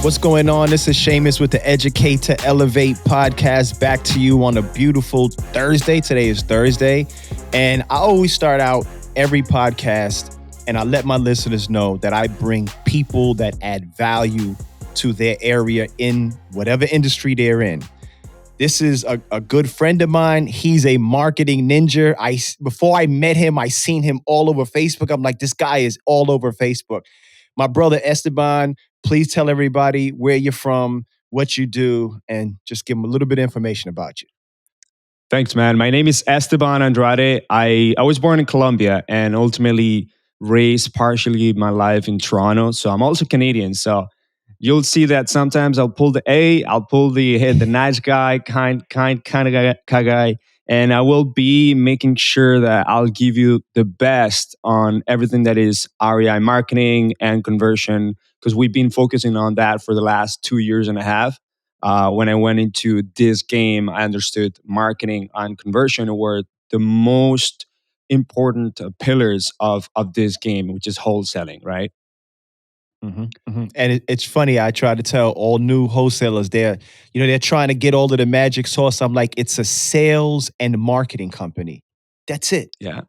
What's going on? This is Shamus with the Educate to Elevate podcast, back to you on a beautiful Thursday. Today is Thursday. And I always start out every podcast and I let my listeners know that I bring people that add value to their area in whatever industry they're in. This is a good friend of mine. He's a marketing ninja. Before I met him, I seen him all over Facebook. I'm like, this guy is all over Facebook. My brother Esteban, please tell everybody where you're from, what you do, and just give them a little bit of information about you. Thanks, man. My name is Esteban Andrade. I was born in Colombia and ultimately raised partially my life in Toronto. So I'm also Canadian. So you'll see that sometimes I'll pull the A, I'll pull the hey, the nice guy, kind of guy, and I will be making sure that I'll give you the best on everything that is REI marketing and conversion, because we've been focusing on that for the last 2 years and a half. When I went into this game, I understood marketing and conversion were the most important pillars of this game, which is wholesaling, right? And it's funny. I try to tell all new wholesalers they're trying to get all of the magic sauce. I'm like, it's a sales and marketing company. That's it. Yeah.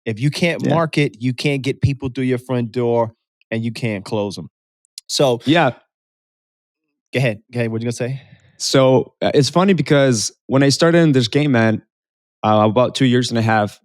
If you can't Yeah. market, you can't get people through your front door, and you can't close them. So Yeah. go ahead. What you gonna say? So it's funny because when I started in this game, man, about 2 years and a half,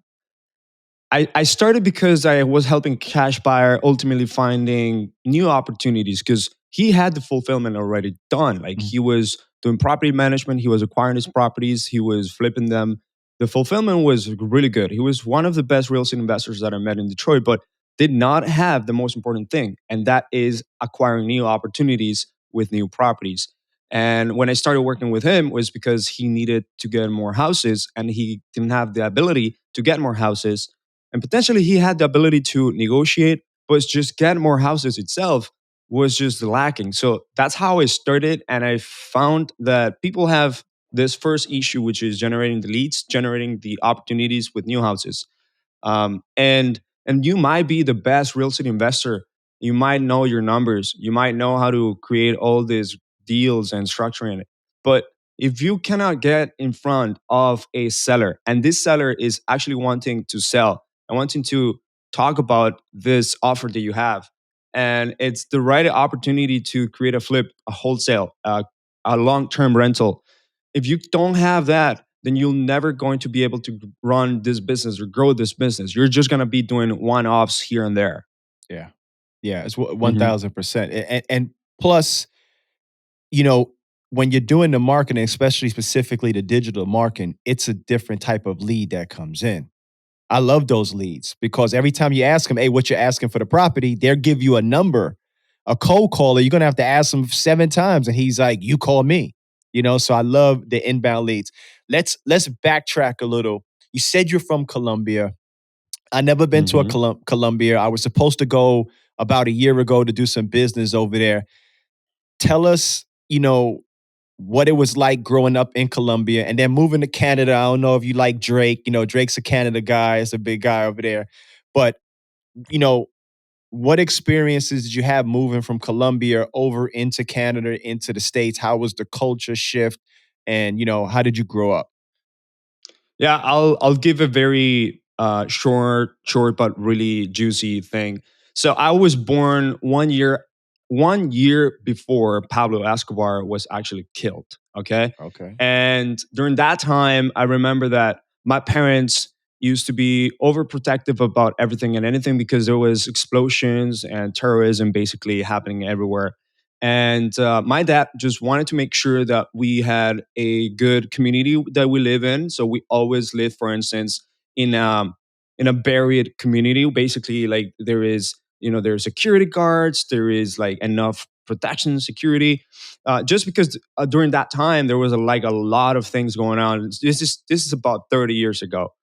I started because I was helping Cash Buyer ultimately finding new opportunities because he had the fulfillment already done. Like he was doing property management, he was acquiring his properties, he was flipping them. The fulfillment was really good. He was one of the best real estate investors that I met in Detroit, but did not have the most important thing, and that is acquiring new opportunities with new properties. And when I started working with him was because he needed to get more houses and he didn't have the ability to get more houses, and potentially he had the ability to negotiate, but just get more houses itself was just lacking. So that's how I started. And I found that people have this first issue, which is generating the leads, generating the opportunities with new houses. And you might be the best real estate investor. You might know your numbers. You might know how to create all these deals and structuring it. But if you cannot get in front of a seller, and this seller is actually wanting to sell and wanting to talk about this offer that you have, and it's the right opportunity to create a flip, a wholesale, a long-term rental. If you don't have that, then you're never going to be able to run this business or grow this business. You're just going to be doing one-offs here and there. Yeah. Yeah, it's Mhm. 1000%. And plus, you know, when you're doing the marketing, especially specifically the digital marketing, it's a different type of lead that comes in. I love those leads because every time you ask them, hey, what you're asking for the property, they'll give you a number. A cold caller, you're gonna have to ask him 7 times, and he's like, you call me. So I love the inbound leads. Let's backtrack a little. You said you're from Colombia. I never been to a Mhm. Colombia. I was supposed to go about a year ago to do some business over there. Tell us, what it was like growing up in Colombia and then moving to Canada. I don't know if you like Drake. Drake's a Canada guy. It's a big guy over there. But, you know, what experiences did you have moving from Colombia over into Canada, into the States? How was the culture shift? And, how did you grow up? Yeah, I'll give a very short but really juicy thing. So I was born 1 year before Pablo Escobar was actually killed. Okay, Okay. and during that time, I remember that my parents used to be overprotective about everything and anything because there was explosions and terrorism basically happening everywhere. And my dad just wanted to make sure that we had a good community that we live in. So we always live, for instance, in in a buried community. Basically, like there's security guards, there is like enough protection, security. Just because during that time there was like a lot of things going on. This is about 30 years ago,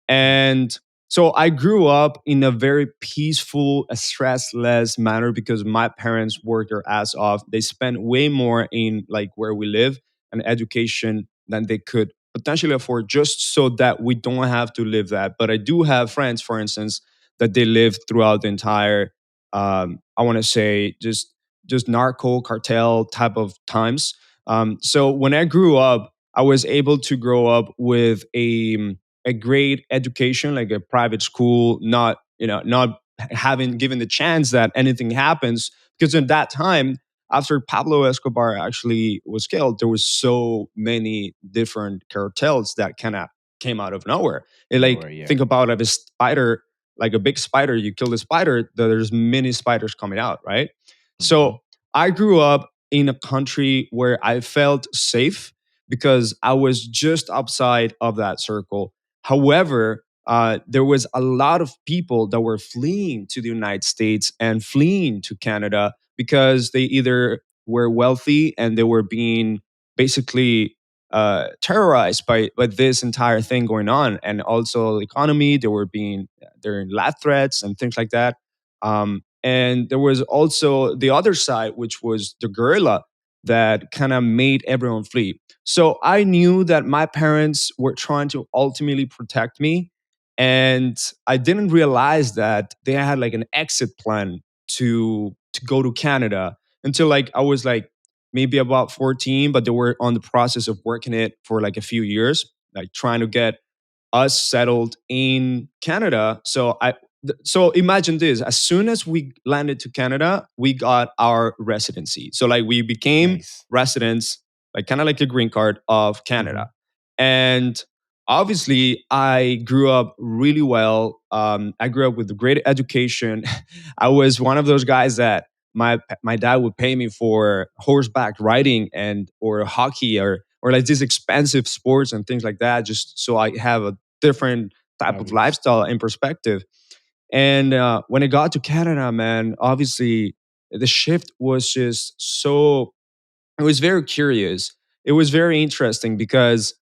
and so I grew up in a very peaceful, stressless manner because my parents worked their ass off. They spent way more in like where we live and education than they could potentially afford just so that we don't have to live that. But I do have friends, for instance, that they live throughout the entire I want to say just just narco cartel type of times. So when I grew up, I was able to grow up with a great education, like a private school, not not having given the chance that anything happens, because in that time, after Pablo Escobar actually was killed, there was so many different cartels that kind of came out of nowhere. Like Nowhere, yeah. think about a spider, like a big spider. You kill the spider, there's many spiders coming out, right? Hmm. So I grew up in a country where I felt safe because I was just outside of that circle. However, there was a lot of people that were fleeing to the United States and fleeing to Canada because they either were wealthy and they were being basically terrorized by this entire thing going on, and also the economy. They were being there in life threats and things like that. And there was also the other side, which was the guerrilla that kind of made everyone flee. So I knew that my parents were trying to ultimately protect me. And I didn't realize that they had like an exit plan to go to Canada until like I was like maybe about 14, but they were on the process of working it for like a few years, like trying to get us settled in Canada. So imagine this: as soon as we landed to Canada, we got our residency. So like we became Nice. residents, like kind of like a green card of Hmm. Canada. And obviously, I grew up really well. I grew up with a great education. I was one of those guys that my dad would pay me for horseback riding and or hockey or like these expensive sports and things like that, just so I have a different type of Hobbies. lifestyle and perspective. And when I got to Canada, man, obviously the shift was just so, it was very curious. It was very interesting because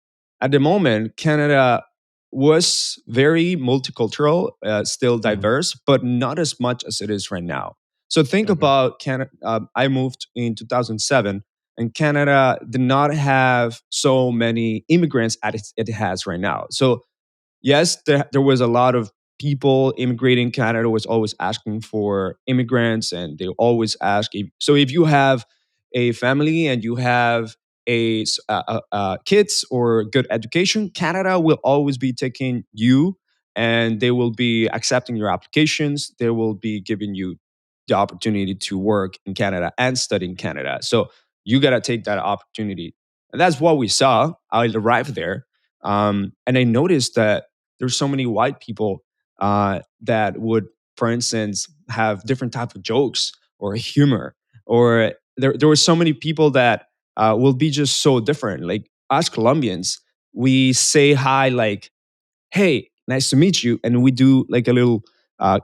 at the moment, Canada was very multicultural, still Hmm. diverse, but not as much as it is right now. So think Okay. about Canada. I moved in 2007, and Canada did not have so many immigrants as it has right now. So yes, there was a lot of people immigrating. Canada was always asking for immigrants, and they always ask. So if you have a family and you have kids or good education, Canada will always be taking you, and they will be accepting your applications. They will be giving you the opportunity to work in Canada and study in Canada. So you got to take that opportunity. And that's what we saw. I arrived there, and I noticed that there's so many white people that would, for instance, have different type of jokes or humor, or there were so many people that will be just so different. Like us Colombians, we say hi like, "Hey, nice to meet you," and we do like a little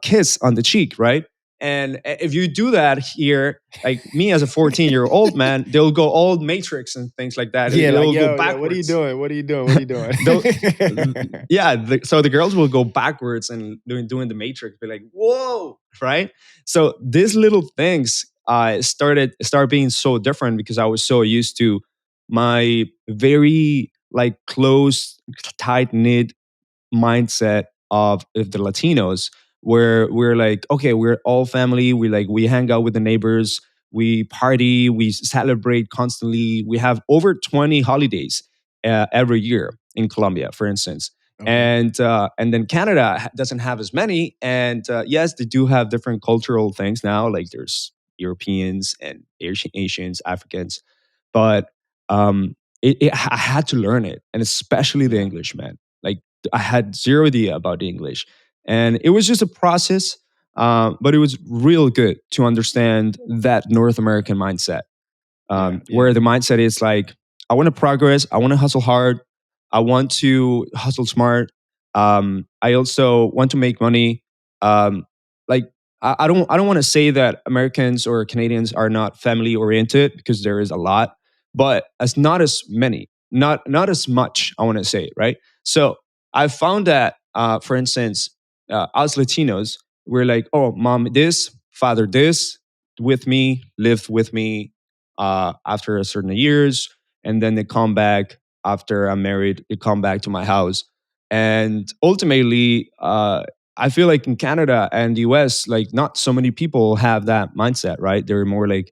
kiss on the cheek, right? And if you do that here, like me as a 14-year-old man, they'll go old Matrix and things like that. Yeah, like They'll go yo, what are you backwards. doing? What are you doing? What are you doing? Yeah, so the girls will go backwards and doing the Matrix, be like, "Whoa!" Right? So these little things started being so different because I was so used to my very like close, tight knit mindset of the Latinos, where we're like, okay, we're all family. We hang out with the neighbors, we party, we celebrate constantly. We have over 20 holidays every year in Colombia, for instance. Okay. And then Canada doesn't have as many. And yes, they do have different cultural things now. Like there's Europeans and Asians, Africans, but I had to learn it, and especially the Yeah. English, man. Like I had zero idea about the English, and it was just a process. But it was real good to understand that North American mindset, Yeah. Yeah. where the mindset is like, I want to progress, I want to hustle hard, I want to hustle smart. I also want to make money. Um, like I don't want to say that Americans or Canadians are not family oriented, because there is a lot, but as not as many, not as much. I want to say, right. So I found that, for instance, us Latinos, we're like, oh, mom this, father this, with me, lived with me after a certain years, and then they come back after I'm married. They come back to my house, and ultimately, I feel like in Canada and the US, like not so many people have that mindset, right? They're more like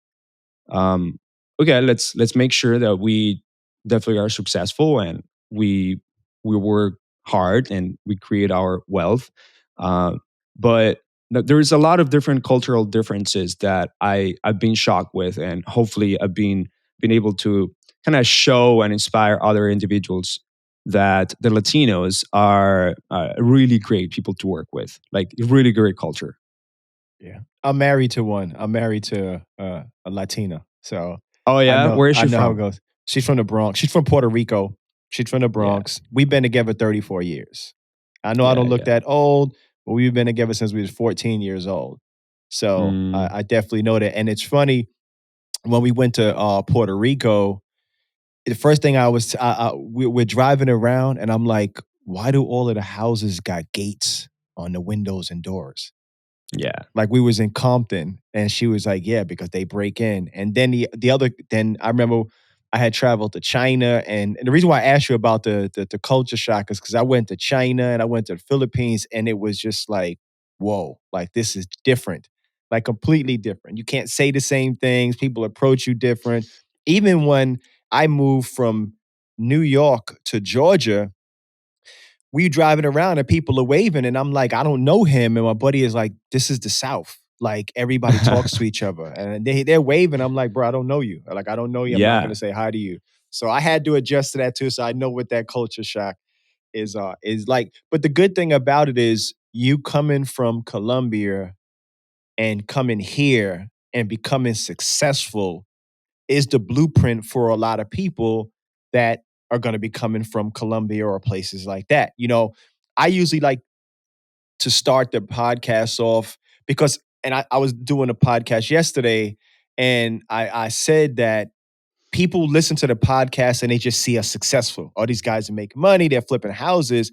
um, okay, let's make sure that we definitely are successful, and we we work hard and we create our wealth. Uh, but there's a lot of different cultural differences that I've been shocked with, and hopefully I've been able to kind of show and inspire other individuals that the Latinos are really great people to work with, like really great culture. Yeah. I'm married to one. I'm married to a Latina. So Oh yeah, where is I she know how it from? goes. She's from the Bronx. She's from Puerto Rico. She's from the Yeah, Bronx. We've been together 34 years. I know I yeah, don't look yeah. that old, but we've been together since we was 14 years old. So Mm, I definitely know that. And it's funny when we went to Puerto Rico. The first thing we're driving around, and I'm like, why do all of the houses got gates on the windows and doors? yeah, Like we was in Compton, and she was like, "Yeah, because they break in." And then then I remember I had traveled to China, and the reason why I asked you about the culture shock is because I went to China and I went to the Philippines, and it was just like, whoa, like this is different, like completely different. You can't say the same things. People approach you different. Even when I moved from New York to Georgia, we driving around and people are waving and I'm like, I don't know him. And my buddy is like, this is the South. Like everybody talks to each other and they're waving. I'm like, bro, I don't know you. Like, I don't know you. I'm not yeah, gonna say hi to you. So I had to adjust to that too. So I know what that culture shock is like. But the good thing about it is you coming from Colombia and coming here and becoming successful is the blueprint for a lot of people that are going to be coming from Colombia or places like that. I usually like to start the podcast off because, and I was doing a podcast yesterday, and I said that people listen to the podcast and they just see us successful. All these guys are making money, they're flipping houses,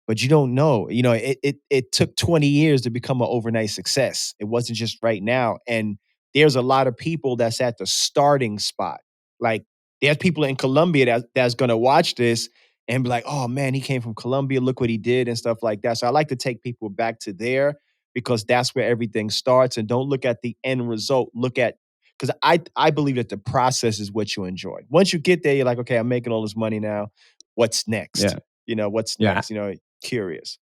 but you don't know. It took 20 years to become an overnight success. It wasn't just right now. And there's a lot of people that's at the starting spot. Like there's people in Colombia that's gonna watch this and be like, oh man, he came from Colombia. Look what he did and stuff like that. So I like to take people back to there because that's where everything starts. And don't look at the end result. Look at because I believe that the process is what you enjoy. Once you get there, you're like, okay, I'm making all this money now. What's next? yeah, What's yeah. next? Curious.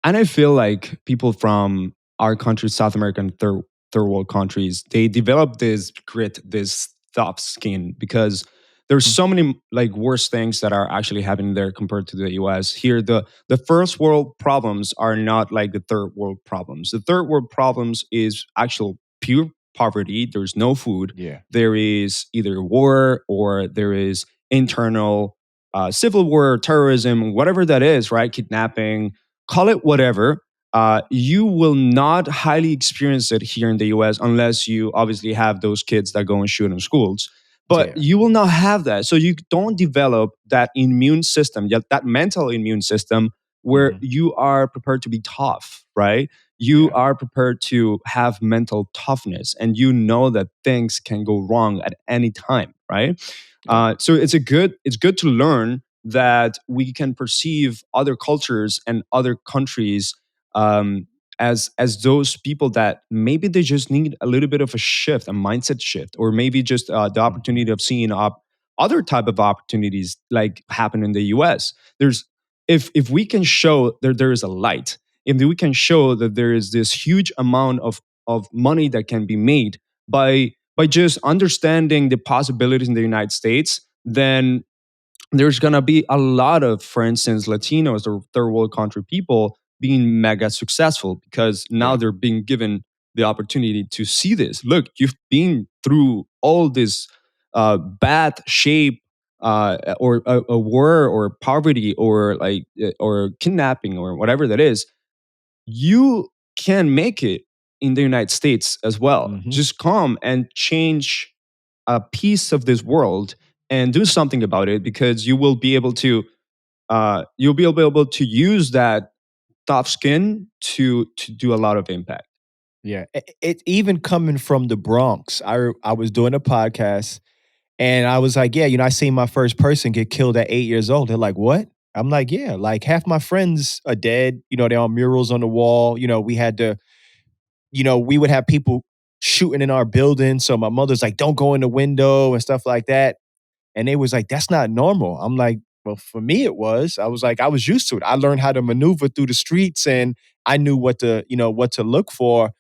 And I feel like people from our country, South American third world countries, they develop this grit, this tough skin because there's Mhm. so many like worse things that are actually happening there compared to the US. Here, the first world problems are not like the third world problems. The third world problems is actual pure poverty. There's no food. Yeah. There is either war or there is internal civil war, terrorism, whatever that is, right? Kidnapping, call it whatever. You will not highly experience it here in the US unless you obviously have those kids that go and shoot in schools. But Yeah. you will not have that. So you don't develop that immune system, yet that mental immune system where Mhm. you are prepared to be tough, right? You Yeah. are prepared to have mental toughness and you know that things can go wrong at any time, right? Yeah. So it's good to learn that we can perceive other cultures and other countries um, as those people that maybe they just need a little bit of a shift, a mindset shift, or maybe just the Mhm. opportunity of seeing other type of opportunities like happen in the U.S. There's if we can show that there is a light, if we can show that there is this huge amount of money that can be made by just understanding the possibilities in the United States, then there's going to be a lot of, for instance, Latinos or third world country people being mega successful because now Yeah. they're being given the opportunity to see this. Look, you've been through all this bad shape or a war or poverty or or kidnapping or whatever that is. You can make it in the United States as well. Mhm. Just come and change a piece of this world and do something about it because you will be able to able to use that tough skin to do a lot of impact. Yeah. It even coming from the Bronx. I was doing a podcast and I was like, yeah, I seen my first person get killed at 8 years old. They're like, what? I'm like, yeah, like half my friends are dead. They're on murals on the wall. We had to, we would have people. shooting in our building. So my mother's like, don't go in the window and stuff like that. And they was like, that's not normal. I'm like, well, for me it was. I was like, I was used to it. I learned how to maneuver through the streets and I knew what to look for.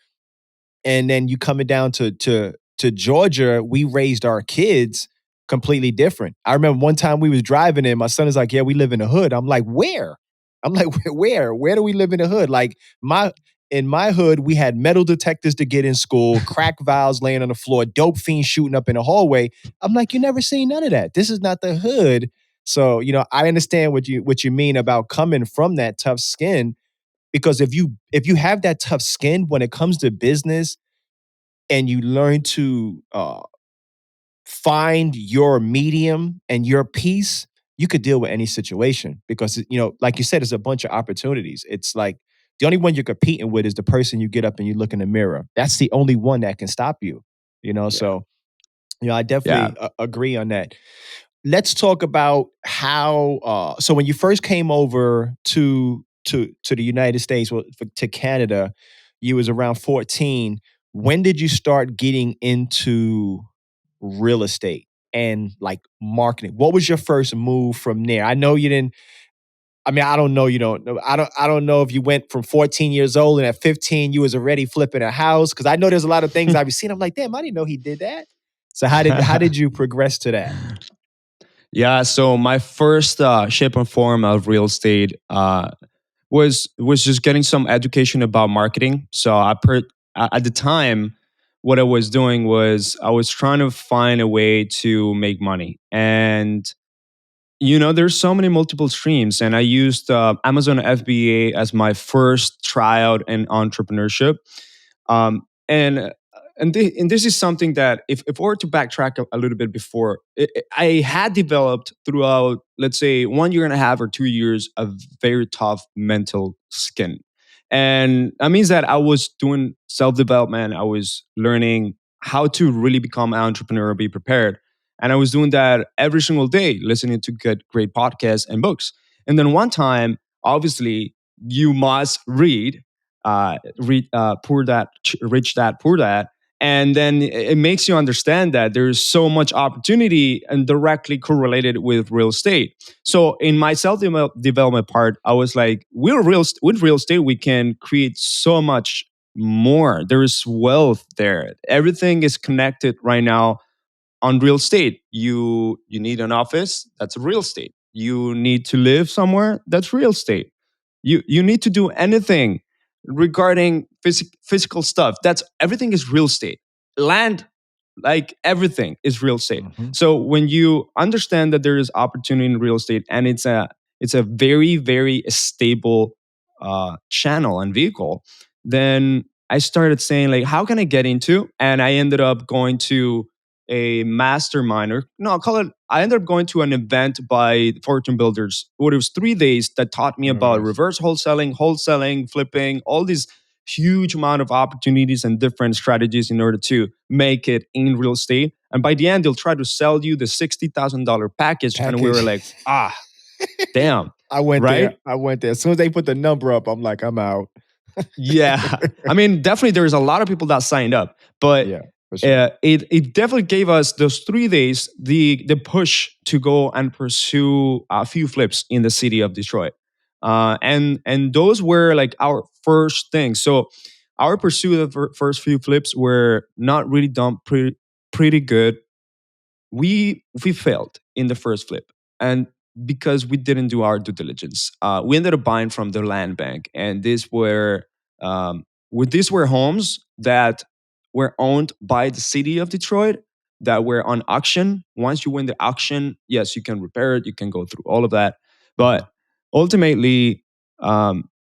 And then you coming down to Georgia, we raised our kids completely different. I remember one time we was driving and my son is like, "Yeah, we live in the hood." I'm like, "Where?" I'm like, "Where? Where do we live in the hood?" Like my in my hood, we had metal detectors to get in school, crack vials laying on the floor, dope fiends shooting up in the hallway. I'm like, "You never seen none of that. This is not the hood." So, I understand what you mean about coming from that tough skin because if you have that tough skin when it comes to business and you learn to find your medium and your piece, you could deal with any situation because like you said, it's a bunch of opportunities. It's like the only one you're competing with is the person you get up and you look in the mirror. That's the only one that can stop you. Yeah. So I Yeah. definitely agree on that. Let's talk about how. So when you first came over to the United States, well, to Canada, you was around 14. When did you start getting into real estate and like marketing? What was your first move from there? I know you didn't. I mean, I don't know. You don't know. I don't know if you went from 14 years old and at 15 you was already flipping a house because I know there's a lot of things I've seen. I'm like, damn, I didn't know he did that. So how did you progress to that? Yeah, so my first shape and form of real estate was just getting some education about marketing. So at the time, what I was doing was I was trying to find a way to make money, and there's so many multiple streams, and I used Amazon FBA as my first tryout in entrepreneurship. And this is something that if we were to backtrack a little bit before, I had developed throughout, let's say, 1 year and a half or 2 years, a very tough mental skin. And that means that I was doing self-development. I was learning how to really become an entrepreneur, be prepared. And I was doing that every single day, listening to great podcasts and books. And then one time, obviously, you must read Poor Dad, Rich Dad, Poor Dad. And then it makes you understand that there's so much opportunity and directly correlated with real estate. So in my self development part, I was like, with real estate, we can create so much more. There is wealth there. Everything is connected right now on real estate. You need an office, that's real estate. You need to live somewhere, that's real estate. You need to do anything regarding physical stuff, that's everything is real estate. Land, like everything is real estate. Mhm. So when you understand that there is opportunity in real estate, and it's a very very stable channel and vehicle, then I started saying, like, how can I get into? And I ended up going to a mastermind, or no, I'll call it, I ended up going to an event by Fortune Builders. What it was 3 days that taught me about Nice. reverse wholesaling, flipping, all these huge amount of opportunities and different strategies in order to make it in real estate. And by the end, they'll try to sell you the $60,000 package. And we were Package. like, damn, I went there. right? I went there. As soon as they put the number up, I'm like, I'm out. Yeah, I mean, definitely there's a lot of people that signed up, but Yeah, for sure. it definitely gave us those 3 days the push to go and pursue a few flips in the city of Detroit, and those were like our first things. So our pursuit of first few flips were not really done pretty good. We failed in the first flip, and because we didn't do our due diligence, we ended up buying from the land bank, and um, these were homes that were owned by the city of Detroit, that were on auction. Once you win the auction, yes, you can repair it, you can go through all of that, Mhm. but ultimately,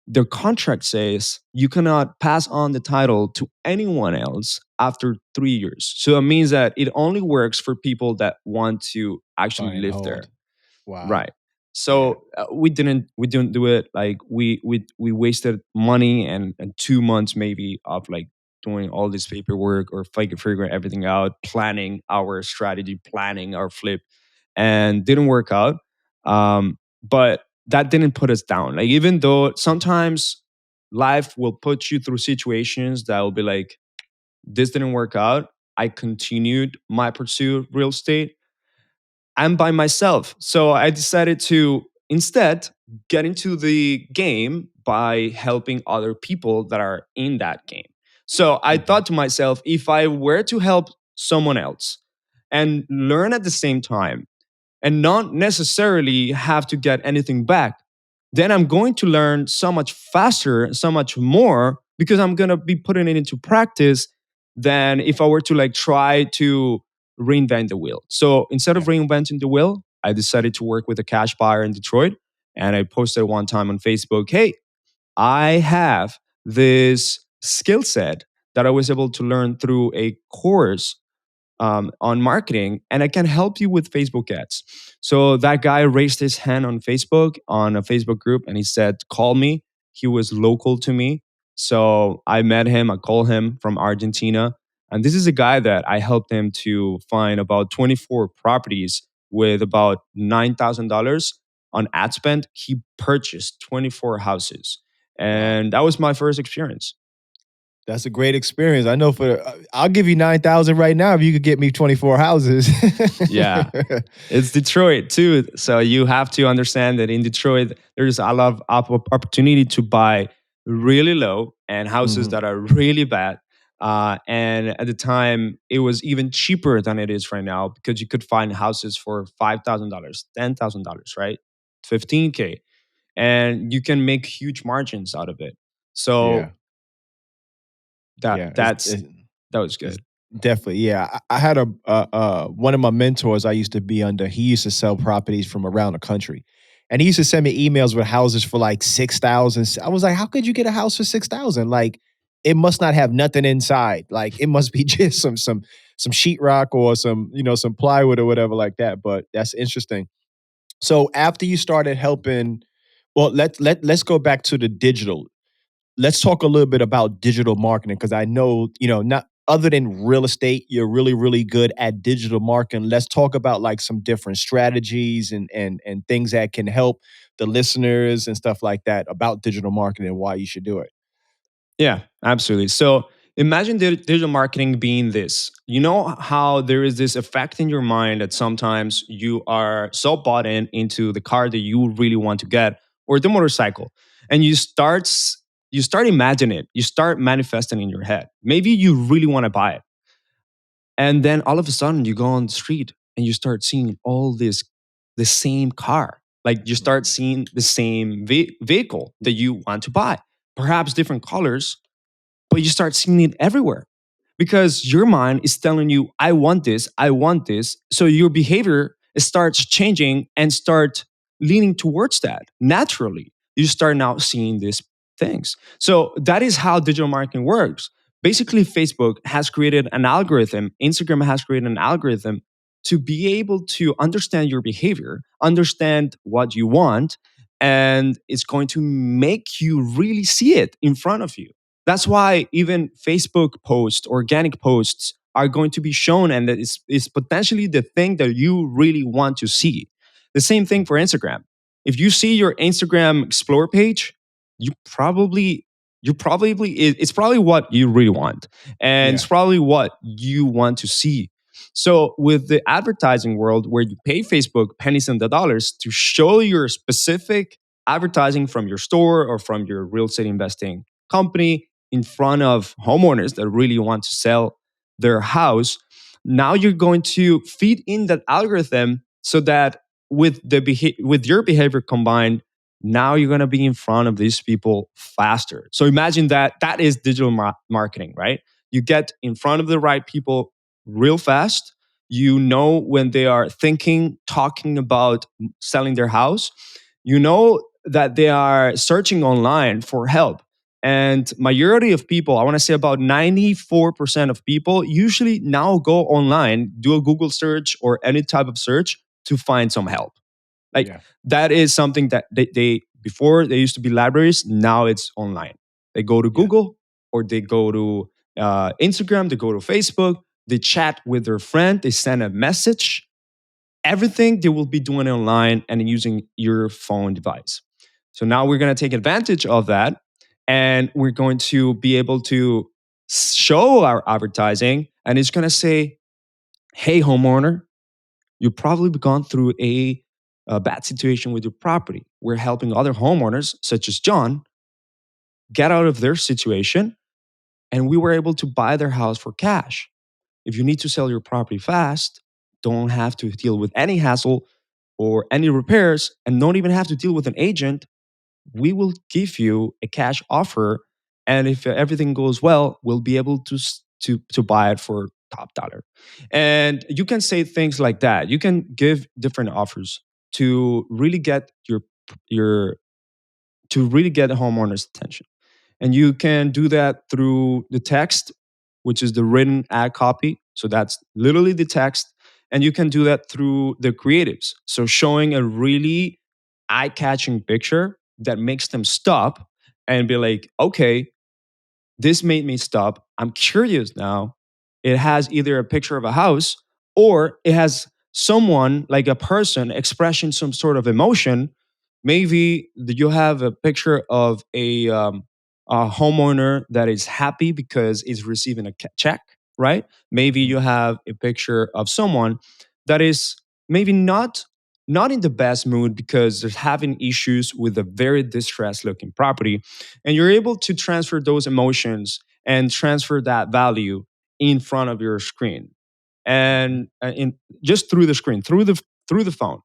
their contract says you cannot pass on the title to anyone else after 3 years. So it means that it only works for people that want to actually Buy and live there. hold. Wow. Right. Yeah. So we didn't do it. Like we wasted money and 2 months maybe of like doing all this paperwork or figuring everything out, planning our strategy, planning our flip, and didn't work out. But that didn't put us down. Like, even though sometimes life will put you through situations that will be like, This didn't work out. I continued my pursuit of real estate. I'm by myself. So I decided to instead get into the game by helping other people that are in that game. So I Mhm. thought to myself, if I were to help someone else and learn at the same time, and not necessarily have to get anything back, then I'm going to learn so much faster, so much more, because I'm going to be putting it into practice than if I were to like try to reinvent the wheel. So instead of Yeah. reinventing the wheel, I decided to work with a cash buyer in Detroit. And I posted one time on Facebook, hey, I have this skill set that I was able to learn through a course on marketing, and I can help you with Facebook ads. So that guy raised his hand on Facebook, on a Facebook group, and he said, call me. He was local to me. So I met him, I called him from Argentina. And this is a guy that I helped him to find about 24 properties with about $9,000 on ad spend. He purchased 24 houses. Wow. And that was my first experience. That's a great experience. I know I'll give you 9,000 right now if you could get me 24 houses. Yeah. It's Detroit too. So you have to understand that in Detroit, there's a lot of opportunity to buy really low and houses Mhm. that are really bad. And at the time, it was even cheaper than it is right now because you could find houses for $5,000, $10,000, right? 15K. And you can make huge margins out of it. So Yeah. that Yeah. that's that was It's good. definitely, yeah. I had one of my mentors I used to be under. He used to sell properties from around the country, and he used to send me emails with houses for like 6,000. I was like, "How could you get a house for 6,000? Like, it must not have nothing inside. Like, it must be just some sheetrock or some plywood or whatever like that." But that's interesting. So after you started helping, well, let's go back to the digital. Let's talk a little bit about digital marketing because I know, not other than real estate, you're really, really good at digital marketing. Let's talk about like some different strategies and things that can help the listeners and stuff like that about digital marketing and why you should do it. Yeah, absolutely. So imagine digital marketing being this. You know how there is this effect in your mind that sometimes you are so bought into the car that you really want to get or the motorcycle, and you start imagining it, you start manifesting in your head. Maybe you really want to buy it, and then all of a sudden you go on the street and you start seeing all this the same car. Like you start Mhm. seeing the same vehicle that you want to buy, perhaps different colors, but you start seeing it everywhere because your mind is telling you, I want this, I want this. So your behavior starts changing and start leaning towards that naturally. You start now seeing these things. So that is how digital marketing works. Basically, Facebook has created an algorithm, Instagram has created an algorithm to be able to understand your behavior, understand what you want, and it's going to make you really see it in front of you. That's why even Facebook posts, organic posts, are going to be shown, and that is potentially the thing that you really want to see. The same thing for Instagram. If you see your Instagram Explore page, you probably it's probably what you really want, and it's Yeah. probably what you want to see. So with the advertising world, where you pay Facebook pennies on the dollars to show your specific advertising from your store or from your real estate investing company in front of homeowners that really want to sell their house, now you're going to feed in that algorithm so that with your behavior combined, now you're going to be in front of these people faster. So imagine that is digital marketing, right? You get in front of the right people real fast. You know when they are thinking, talking about selling their house. You know that they are searching online for help. And majority of people, I want to say about 94% of people usually now go online, do a Google search or any type of search to find some help. Like Yeah. that is something that they before they used to be libraries, now it's online. They go to Yeah. Google or they go to Instagram, they go to Facebook, they chat with their friend, they send a message. Everything they will be doing online and using your phone device. So now we're going to take advantage of that, and we're going to be able to show our advertising, and it's going to say, hey, homeowner, you've probably gone through a bad situation with your property. We're helping other homeowners, such as John, get out of their situation, and we were able to buy their house for cash. If you need to sell your property fast, don't have to deal with any hassle or any repairs, and don't even have to deal with an agent, we will give you a cash offer. And if everything goes well, we'll be able to buy it for top dollar. And you can say things like that. You can give different offers to really get your to really get the homeowner's attention. And you can do that through the text, which is the written ad copy. So that's literally the text. And you can do that through the creatives. So showing a really eye catching picture that makes them stop and be like, okay, this made me stop. I'm curious now. It has either a picture of a house or it has someone, like a person, expressing some sort of emotion. Maybe you have a picture of a homeowner that is happy because he's receiving a check, right? Maybe you have a picture of someone that is maybe not in the best mood because they're having issues with a very distressed looking property, and you're able to transfer those emotions and transfer that value in front of your screen, and in just through the screen, through the phone.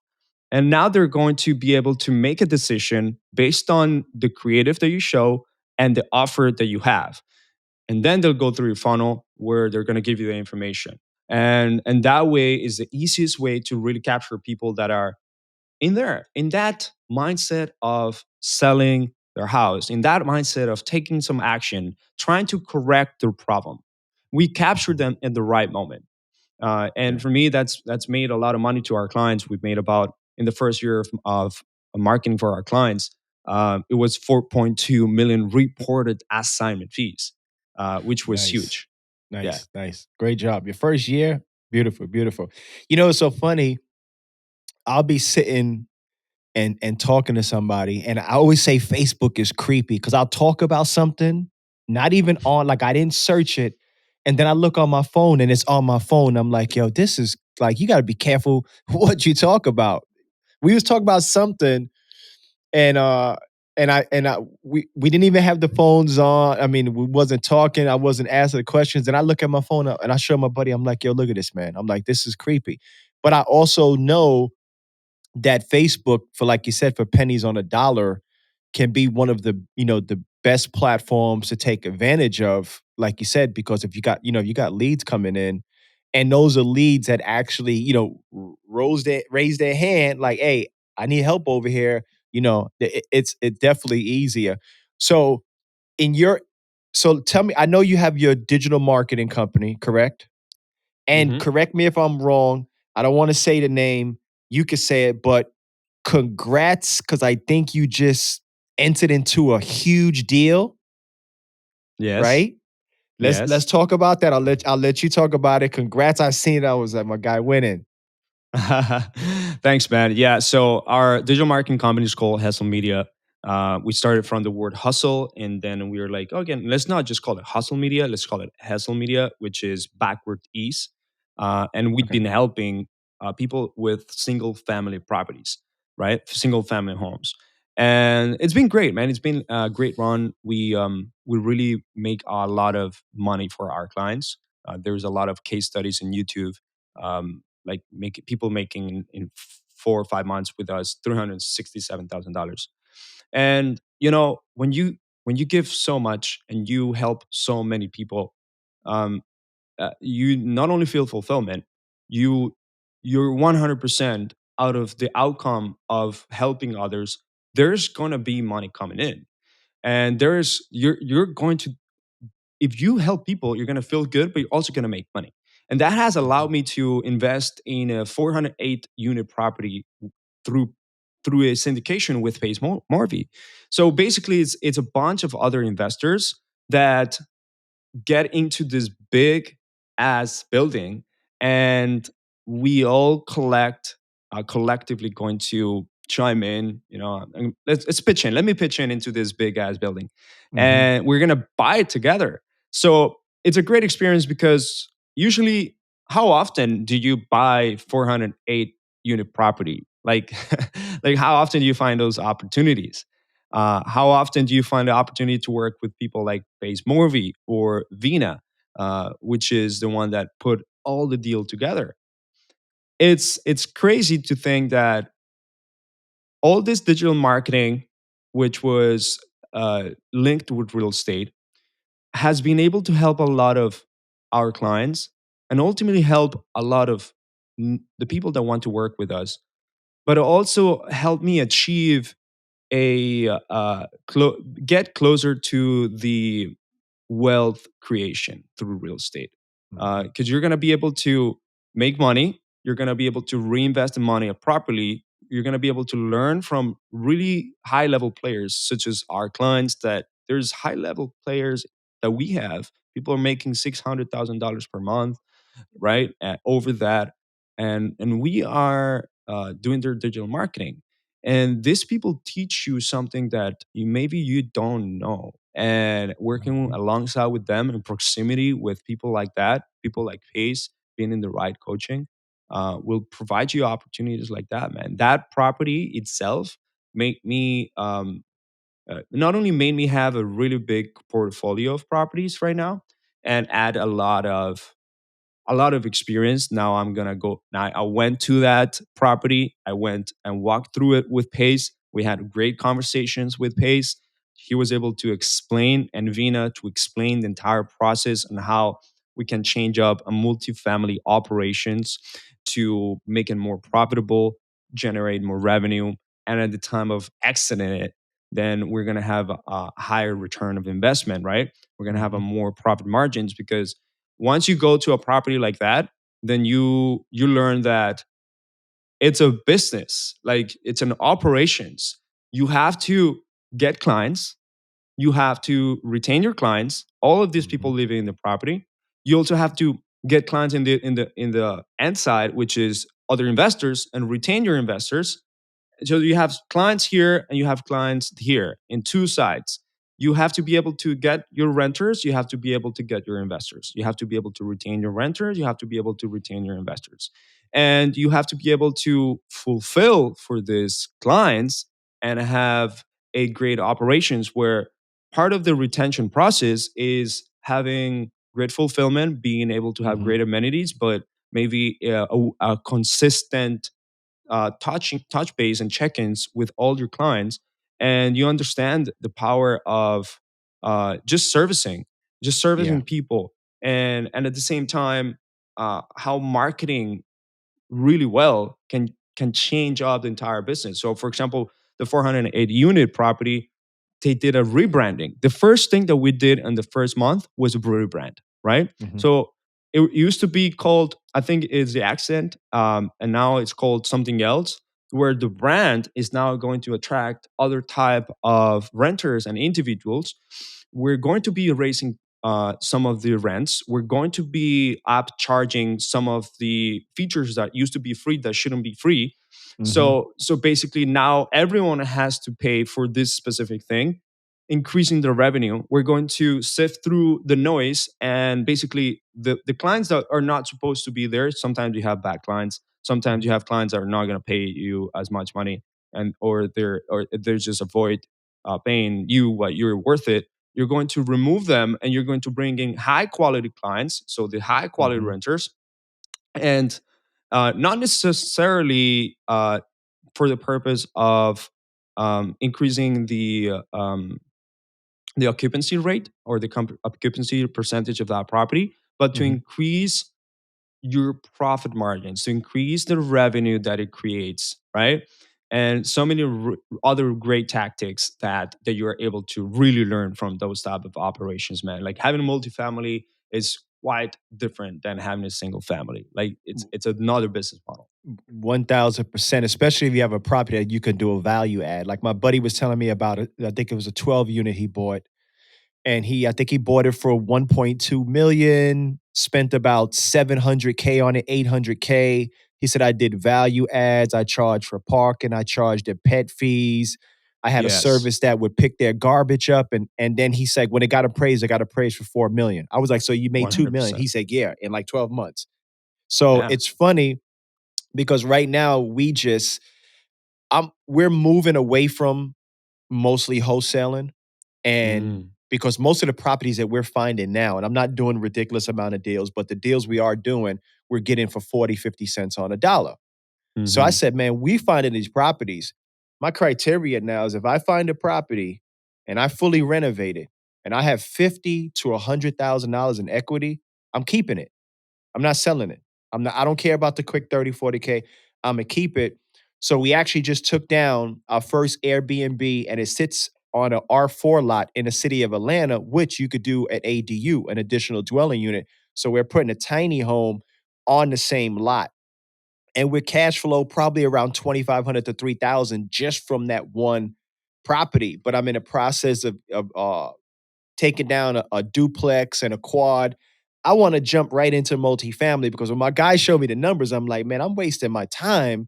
And now they're going to be able to make a decision based on the creative that you show and the offer that you have. And then they'll go through your funnel where they're going to give you the information. And that way is the easiest way to really capture people that are in that mindset of selling their house, in that mindset of taking some action, trying to correct their problem. We capture them in the right moment. And Okay. for me, that's made a lot of money to our clients. We've made about, in the first year of marketing for our clients, it was 4.2 million reported assignment fees, which was Nice. huge. Yeah. Nice. Nice. Great job. Your first year, beautiful, beautiful. You know, it's so funny. I'll be sitting and talking to somebody, and I always say Facebook is creepy because I'll talk about something, not even on, like I didn't search it, and then I look on my phone and it's on my phone. I'm like, yo, this is like, you got to be careful what you talk about. We was talking about something, and we didn't even have the phones on. I mean, we wasn't talking. I wasn't asking the questions. And I look at my phone up and I show my buddy. I'm like, yo, look at this, man. I'm like, this is creepy. But I also know that Facebook, for like you said, for pennies on a dollar, can be one of the, the best platforms to take advantage of, like you said, because if you got, you got leads coming in, and those are leads that actually, raise their hand, like, hey, I need help over here. It's definitely easier. So in your so tell me, I know you have your digital marketing company, correct? And Hmm. correct me if I'm wrong. I don't want to say the name. You could say it, but congrats, because I think you just entered into a huge deal, Yes. right? Let's Yes. talk about that. I'll let you talk about it. Congrats. I seen it. I was like, my guy winning. Thanks, man. Yeah. So our digital marketing company is called Hustle Media. We started from the word hustle, and then we were like, oh, again, let's not just call it Hustle Media. Let's call it Hustle Media, which is backward ease. And we've Okay. been helping people with single family properties, right? Single family homes. And it's been great, man. It's been a great run. We really make a lot of money for our clients. There's a lot of case studies in YouTube, like people making in 4 or 5 months with us $367,000. And when you give so much and you help so many people, um, you not only feel fulfillment, you you're 100% out of the outcome of helping others. There's gonna be money coming in, and you're going to, if you help people, you're going to feel good, but you're also going to make money. And that has allowed Mhm. me to invest in a 408 unit property through through a syndication with Pace Morphy. So basically, it's a bunch of other investors that get into this big ass building, and we all collectively going to chime in, and let's pitch in. Let me pitch in into this big ass building, Mhm. and we're gonna buy it together. So it's a great experience because usually, how often do you buy 408 unit property? Like, like how often do you find those opportunities? How often do you find the opportunity to work with people like Base Morvi or Vina, which is the one that put all the deal together? It's crazy to think that all this digital marketing, which was linked with real estate, has been able to help a lot of our clients and ultimately help a lot of the people that want to work with us, but it also helped me achieve a get closer to the wealth creation through real estate, Mhm. because you're going to be able to make money, you're going to be able to reinvest the money properly, you're going to be able to learn from really high level players such as our clients, that there's high level players that we have, people are making $600,000 per month, right? Over that, and we are doing their digital marketing, and these people teach you something that maybe you don't know. And working Mhm. alongside with them in proximity with people like that, people like Pace, being in the right coaching, will provide you opportunities like that, man. That property itself make me not only made me have a really big portfolio of properties right now and add a lot of experience. Now I'm gonna go. Now I went to that property. I went and walked through it with Pace. We had great conversations with Pace. He was able to explain, and Vina to explain the entire process and how we can change up a multifamily operations to make it more profitable, generate more revenue, and at the time of exiting it, then we're gonna have a higher return of investment, right? We're gonna have a Mhm. more profit margins because once you go to a property like that, then you learn that it's a business, like it's an operations. You have to get clients, you have to retain your clients, all of these people Mhm. living in the property. You also have to get clients in the end side, which is other investors, and retain your investors. So you have clients here and you have clients here in two sides. You have to be able to get your renters, you have to be able to get your investors, you have to be able to retain your renters, you have to be able to retain your investors, and you have to be able to fulfill for these clients and have a great operations where part of the retention process is having great fulfillment, being able to have Mhm. great amenities, but maybe a consistent touch base and check-ins with all your clients, and you understand the power of just Yeah. servicing people, and at the same time, how marketing really well can change up the entire business. So, for example, the 408 unit property, they did a rebranding. The first thing that we did in the first month was a rebrand, right? Mhm. So it used to be called, I think it's the Accent, and now it's called something else. Where the brand is now going to attract other type of renters and individuals. We're going to be raising some of the rents. We're going to be upcharging some of the features that used to be free that shouldn't be free. Mhm. So basically now everyone has to pay for this specific thing, increasing the revenue. We're going to sift through the noise, and basically the clients that are not supposed to be there. Sometimes you have bad clients. Sometimes Mhm. you have clients that are not going to pay you as much money, and or they're just avoid paying you what you're worth it. You're going to remove them, and you're going to bring in high quality clients, so the high quality Mhm. renters, and not necessarily for the purpose of increasing the occupancy rate or the occupancy percentage of that property, but to Mhm. increase your profit margins, to increase the revenue that it creates, right? And so many other great tactics that you are able to really learn from those type of operations, man. Like having a multifamily is quite different than having a single family. Like it's another business model. 1000%, especially if you have a property that you can do a value add. Like my buddy was telling me about it. I think it was a 12 unit he bought. And I think he bought it for 1.2 million, spent about 700K on it, 800K. He said I did value adds, I charged for parking, I charged the pet fees. I had a Yes. service that would pick their garbage up, and then he said when it got appraised for 4 million. I was like, so you made 2 million? 100%. He said, yeah, in like 12 months. So Yeah. it's funny because right now we're moving away from mostly wholesaling, and Mm. because most of the properties that we're finding now, and I'm not doing ridiculous amount of deals, but the deals we are doing, we're getting for 40, 50 cents on a dollar. So I Hmm. said, man, we finding these properties. My criteria now is if I find a property and I fully renovate it and I have 50 to $100,000 in equity, I'm keeping it. I'm not selling it. I don't care about the quick 30, 40K. I'm gonna keep it. So we actually just took down our first Airbnb, and it sits on a R4 lot in the city of Atlanta, which you could do at ADU, an additional dwelling unit. So we're putting a tiny home on the same lot. And with cash flow probably around 2,500 to 3,000 just from that one property. But I'm in a process of taking down a duplex and a quad. I want to jump right into multifamily because when my guy showed me the numbers, I'm like, man, I'm wasting my time,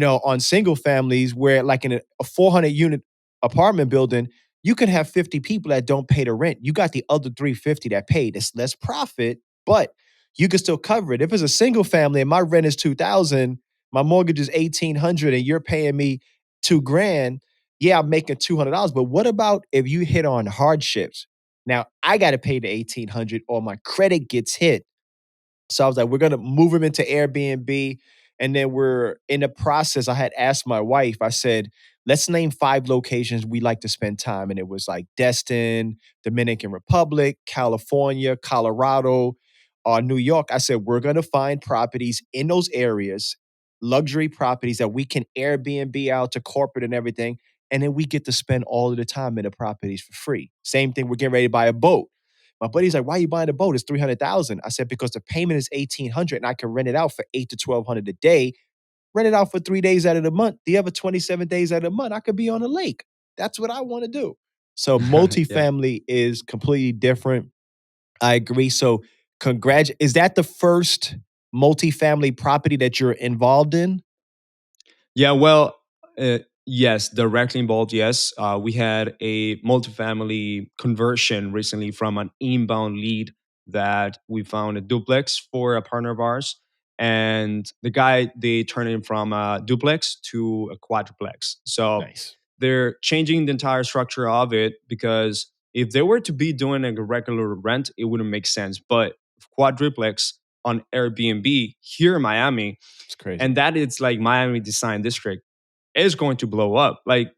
on single families where like in a 400 unit apartment building, you can have 50 people that don't pay the rent. You got the other 350 that paid. It's less profit, but you can still cover it. If it's a single family and my rent is 2,000, my mortgage is 1,800 and you're paying me 2 grand, yeah, I'm making $200. But what about if you hit on hardships? Now I got to pay the 1,800 or my credit gets hit. So I was like, we're gonna move him into Airbnb. And then we're in the process. I had asked my wife, I said, let's name 5 locations we like to spend time. And it was like Destin, Dominican Republic, California, Colorado, New York. I said, we're gonna find properties in those areas, luxury properties that we can Airbnb out to corporate and everything. And then we get to spend all of the time in the properties for free. Same thing, we're getting ready to buy a boat. My buddy's like, "Why are you buying a boat? It's 300,000." I said, "Because the payment is 1,800, and I can rent it out for 8 to 1,200 a day. Rent it out for 3 days out of the month. The other 27 days out of the month, I could be on a lake. That's what I want to do." So Yeah. multifamily is completely different. I agree. So is that the first multifamily property that you're involved in? Yeah, well, yes, directly involved. Yes, we had a multifamily conversion recently from an inbound lead that we found a duplex for a partner of ours, and the guy they turned it from a duplex to a quadruplex. So Nice. they're changing the entire structure of it because if they were to be doing a regular rent, it wouldn't make sense. But quadruplex on Airbnb here in Miami, It's crazy. and that is like Miami Design District, is going to blow up. Like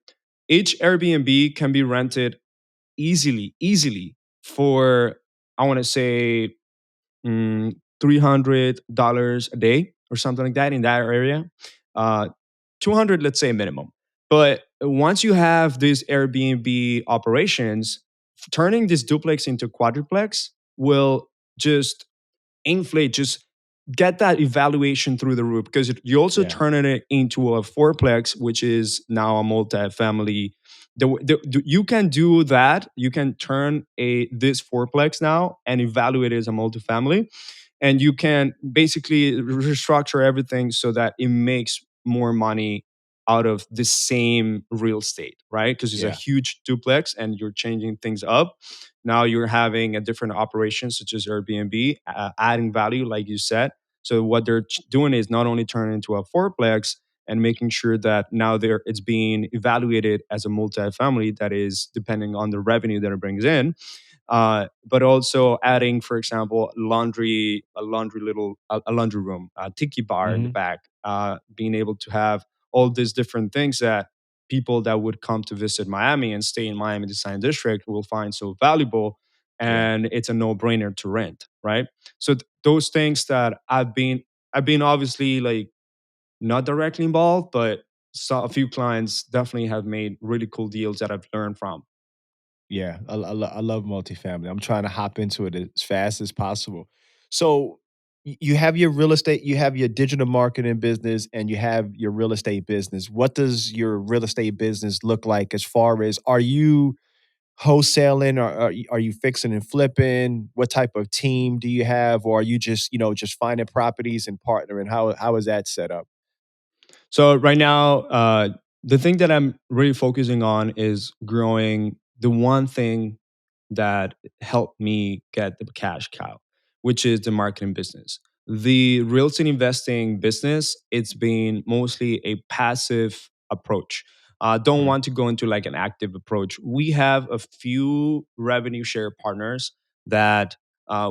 each Airbnb can be rented easily for, I want to say, $300 a day or something like that in that area. Uh, 200, let's say minimum. But once you have these Airbnb operations, turning this duplex into quadruplex will just inflate, just get that evaluation through the roof because you also Yeah. turn it into a fourplex, which is now a multi-family. You can do that. You can turn a this fourplex now and evaluate it as a multifamily, and you can basically restructure everything so that it makes more money out of the same real estate, right? Because it's a Yeah. huge duplex and you're changing things up. Now you're having a different operation such as Airbnb, adding value, like you said. So what they're doing is not only turning into a fourplex and making sure that now it's being evaluated as a multifamily that is depending on the revenue that it brings in, but also adding, for example, a laundry room, a tiki bar in the Hmm. back, being able to have all these different things that people that would come to visit Miami and stay in Miami Design District will find so valuable, Yeah. and it's a no-brainer to rent, right? So those things that I've been obviously like not directly involved, but a few clients definitely have made really cool deals that I've learned from. Yeah, I love multifamily. I'm trying to hop into it as fast as possible. So you have your real estate, you have your digital marketing business, and you have your real estate business. What does your real estate business look like as far as are you wholesaling or are you fixing and flipping? What type of team do you have? Or are you just, just finding properties and partnering? How is that set up? So right now, The thing that I'm really focusing on is growing the one thing that helped me get the cash cow, which is the marketing business. The real estate investing business, it's been mostly a passive approach. Don't Mm, want to go into like an active approach. We have a few revenue share partners that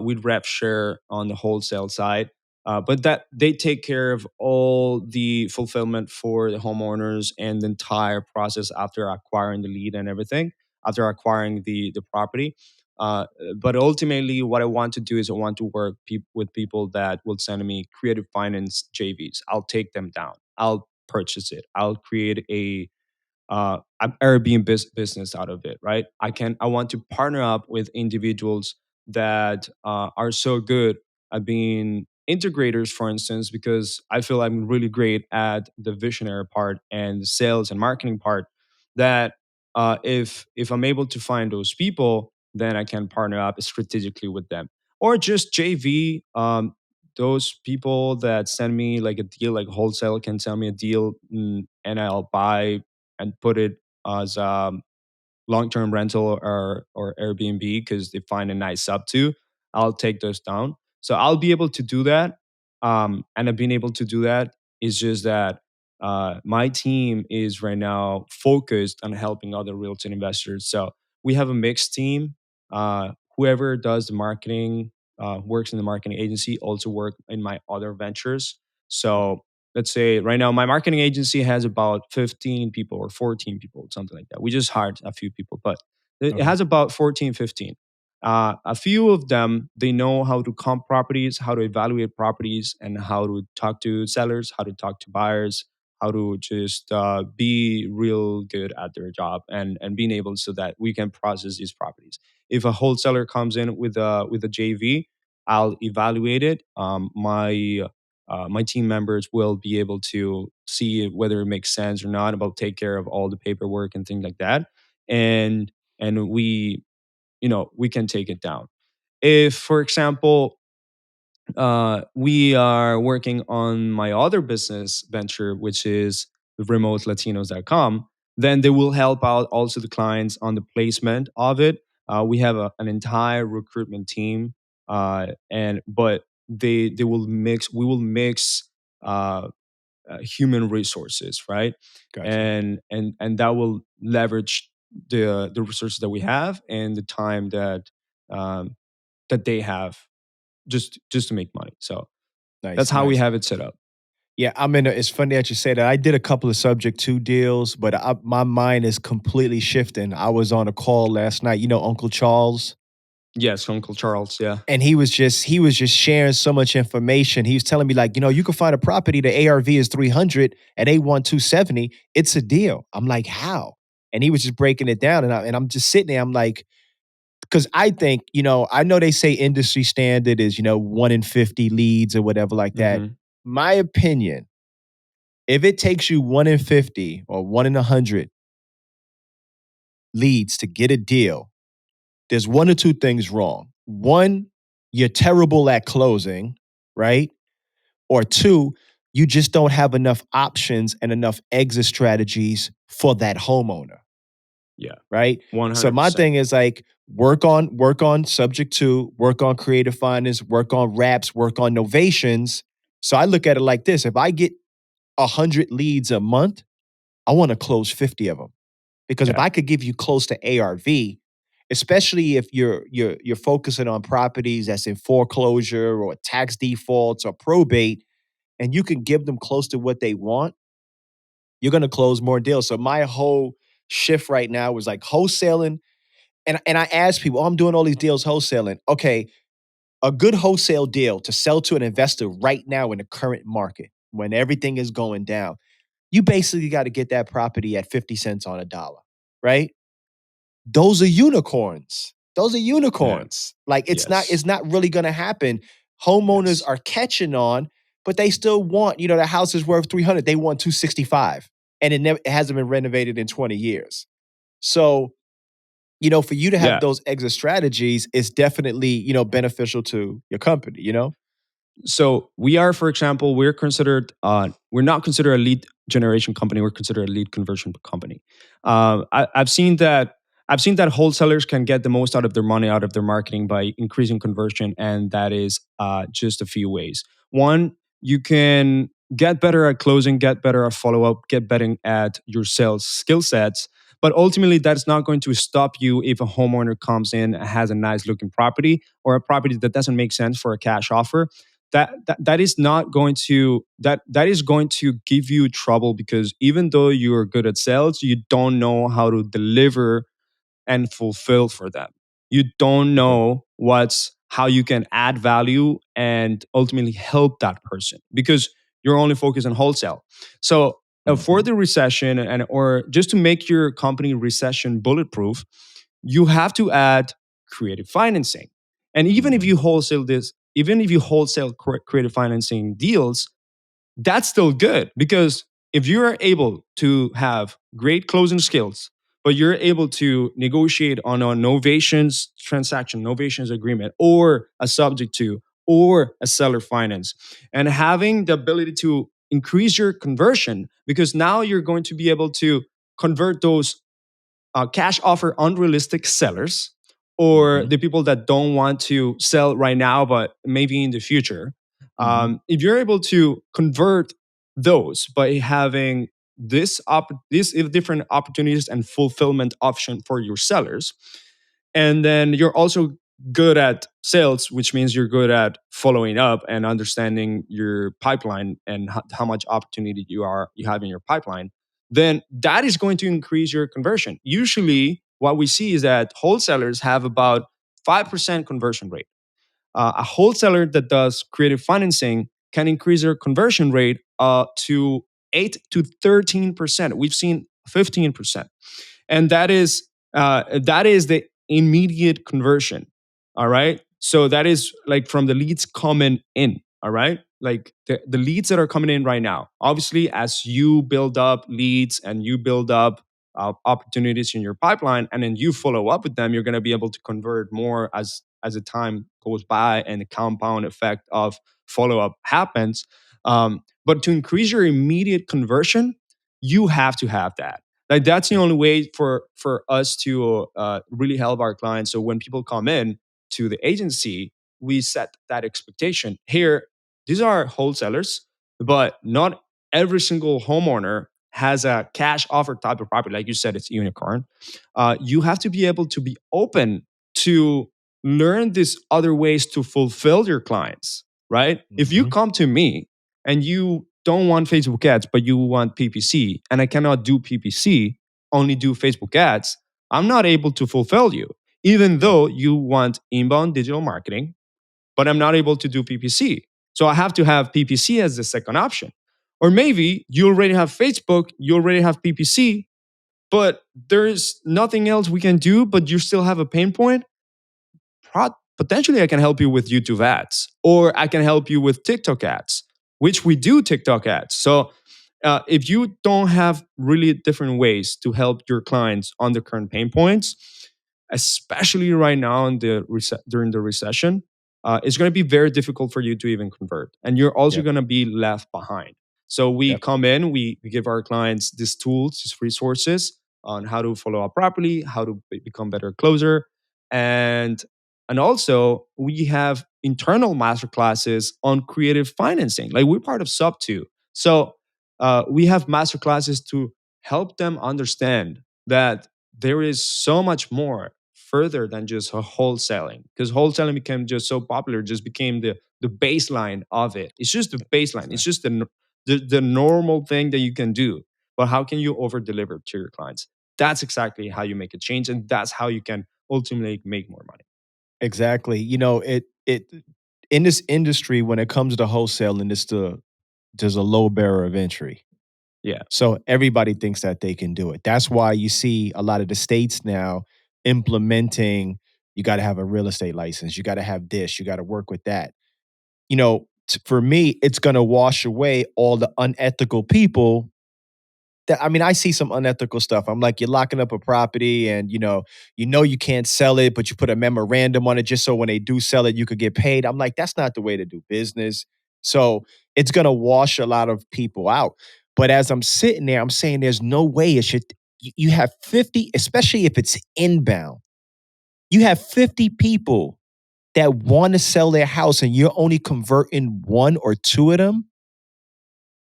we'd rev share on the wholesale side, but that they take care of all the fulfillment for the homeowners and the entire process after acquiring the lead and everything, after acquiring the property. Uh, but ultimately, what I want to do is I want to work with people that will send me creative finance JVs. I'll take them down. I'll purchase it. I'll create a an Airbnb business out of it, right? I want to partner up with individuals that are so good at being integrators, for instance, because I feel I'm really great at the visionary part and the sales and marketing part. That if I'm able to find those people, then I can partner up strategically with them, or just JV. Those people that send me like a deal, like wholesale, can send me a deal, and I'll buy and put it as long-term rental or Airbnb because they find a nice sub to. I'll take those down. So I'll be able to do that. And I've been able to do that. It's just that my team is right now focused on helping other real estate investors. So we have a mixed team. Whoever does the marketing, works in the marketing agency, also work in my other ventures. So let's say right now my marketing agency has about 15 people or 14 people, something like that. We just hired a few people, but it okay, has about 14, 15. A few of them, they know how to comp properties, how to evaluate properties, and how to talk to sellers, how to talk to buyers, how to just be real good at their job, and being able so that we can process these properties. If a wholesaler comes in with a JV, I'll evaluate it. My team members will be able to see whether it makes sense or not. About take care of all the paperwork and things like that, and we, we can take it down. If, for example, we are working on my other business venture, which is remotelatinos.com, then they will help out also the clients on the placement of it. We have an entire recruitment team, and but they will mix. We will mix human resources, right? gotcha. And that will leverage the resources that we have and the time um, that they have just to make money. So that's Nice, how we nice. have it set up. Yeah, it's funny that you say that. I did a couple of subject to deals, but my mind is completely shifting. I was on a call last night. You know, Uncle Charles. Yes, Uncle Charles. Yeah. And he was just sharing so much information. He was telling me like, you can find a property, the ARV is 300 and they want 270. It's a deal. I'm like, how? And he was just breaking it down, and I'm just sitting there. I'm like, because I think, I know they say industry standard is, 1 in 50 leads or whatever like that. Hmm. My opinion, if it takes you 1 in 50 or 1 in 100 leads to get a deal, there's one or two things wrong. One, you're terrible at closing, right? Or two, you just don't have enough options and enough exit strategies for that homeowner, Yeah. right? So my 100%. thing is like work on subject to, work on creative finance, work on raps, work on novations. So I look at it like this: if I get 100 leads a month, I want to close 50 of them. Because if Yeah. I could give you close to ARV, especially if you're focusing on properties that's in foreclosure or tax defaults or probate, and you can give them close to what they want, you're going to close more deals. So my whole shift right now is like wholesaling. And I ask people, oh, I'm doing all these deals wholesaling. Okay, a good wholesale deal to sell to an investor right now in the current market when everything is going down, you basically got to get that property at 50 cents on a dollar, right? Those are unicorns. Those are Yeah. unicorns. Like Yes. it's not really gonna happen. Homeowners Yes. are catching on, but they still want, the house is worth 300. They want 265. And it hasn't been renovated in 20 years. So, for you to have Yeah. those exit strategies is definitely, beneficial to your company, So we are, for example, we're not considered a lead generation company. We're considered a lead conversion company. I've seen that wholesalers can get the most out of their money, out of their marketing, by increasing conversion, and that is just a few ways. One, you can get better at closing, get better at follow up, get better at your sales skill sets. But ultimately, that's not going to stop you if a homeowner comes in and has a nice looking property, or a property that doesn't make sense for a cash offer. That is not going to that is going to give you trouble, because even though you are good at sales, you don't know how to deliver and fulfill for them. You don't Sure. know what's how you can add value and ultimately help that person, because you're only focused on wholesale. So for Mhm. the recession, and or just to make your company recession bulletproof, you have to add creative financing. And even if you Mhm. wholesale this, even if you wholesale creative financing deals, that's still good, because if you're able to have great closing skills, but you're able to negotiate on a novations transaction, novations agreement, or a subject to, or a seller finance, and having the ability to increase your conversion, because now you're going to be able to convert those cash offer unrealistic sellers, or Mhm. the people that don't want to sell right now but maybe in the future. Mhm. If you're able to convert those by having these different opportunities and fulfillment option for your sellers, and then you're also good at sales, which means you're good at following up and understanding your pipeline and how much opportunity you have in your pipeline, then that is going to increase your conversion. Usually what we see is that wholesalers have about 5% conversion rate. A wholesaler that does creative financing can increase their conversion rate to 8 to 13%. We've seen 15%, and that is the immediate conversion. All right, so that is like from the leads coming in. All right, like the leads that are coming in right now. Obviously, as you build up leads and you build up opportunities in your pipeline, and then you follow up with them, you're going to be able to convert more as the time goes by and the compound effect of follow up happens. But to increase your immediate conversion, you have to have that. Like that's the Yeah. only way for us to really help our clients. So when people come in to the agency, we set that expectation. Here, these are wholesalers, but not every single homeowner has a cash offer type of property. Like you said, it's unicorn. You have to be able to be open to learn these other ways to fulfill your clients, right? If you Mhm. come to me and you don't want Facebook ads, but you want PPC, and I cannot do PPC, only do Facebook ads, I'm not able to fulfill you, even Right. though you want inbound digital marketing, but I'm not able to do PPC. So I have to have PPC as the second option. Or maybe you already have Facebook, you already have PPC, but there's nothing else we can do, but you still have a pain point. Potentially I can help you with YouTube ads, or I can help you with TikTok ads, which we do TikTok ads. So if you don't have really different ways to help your clients on the current pain points, especially right now in during the recession, it's going to be very difficult for you to even convert, and you're also Yep. going to be left behind. So we Yep. come in, we give our clients these tools, these resources on how to follow up properly, how to become better closer, and also we have internal master classes on creative financing. Like we're part of Sub 2. So we have master classes to help them understand that there is so much more further than just wholesaling, because wholesaling became just so popular, just became the baseline of it. It's just the baseline. It's just the normal thing that you can do. But how can you over deliver to your clients? That's exactly how you make a change, and that's how you can ultimately make more money. Exactly. It in this industry, when it comes to wholesaling, there's a low barrier of entry. Yeah. So everybody thinks that they can do it. That's why you see a lot of the states now implementing, you got to have a real estate license, you got to have this, you got to work with that. For me, it's going to wash away all the unethical people I mean, I see some unethical stuff. I'm like, you're locking up a property, and you can't sell it, but you put a memorandum on it just so when they do sell it, you could get paid. I'm like, that's not the way to do business. So it's gonna wash a lot of people out. But as I'm sitting there, I'm saying there's no way it should. You have 50, especially if it's inbound. You have 50 people that want to sell their house, and you're only converting one or two of them.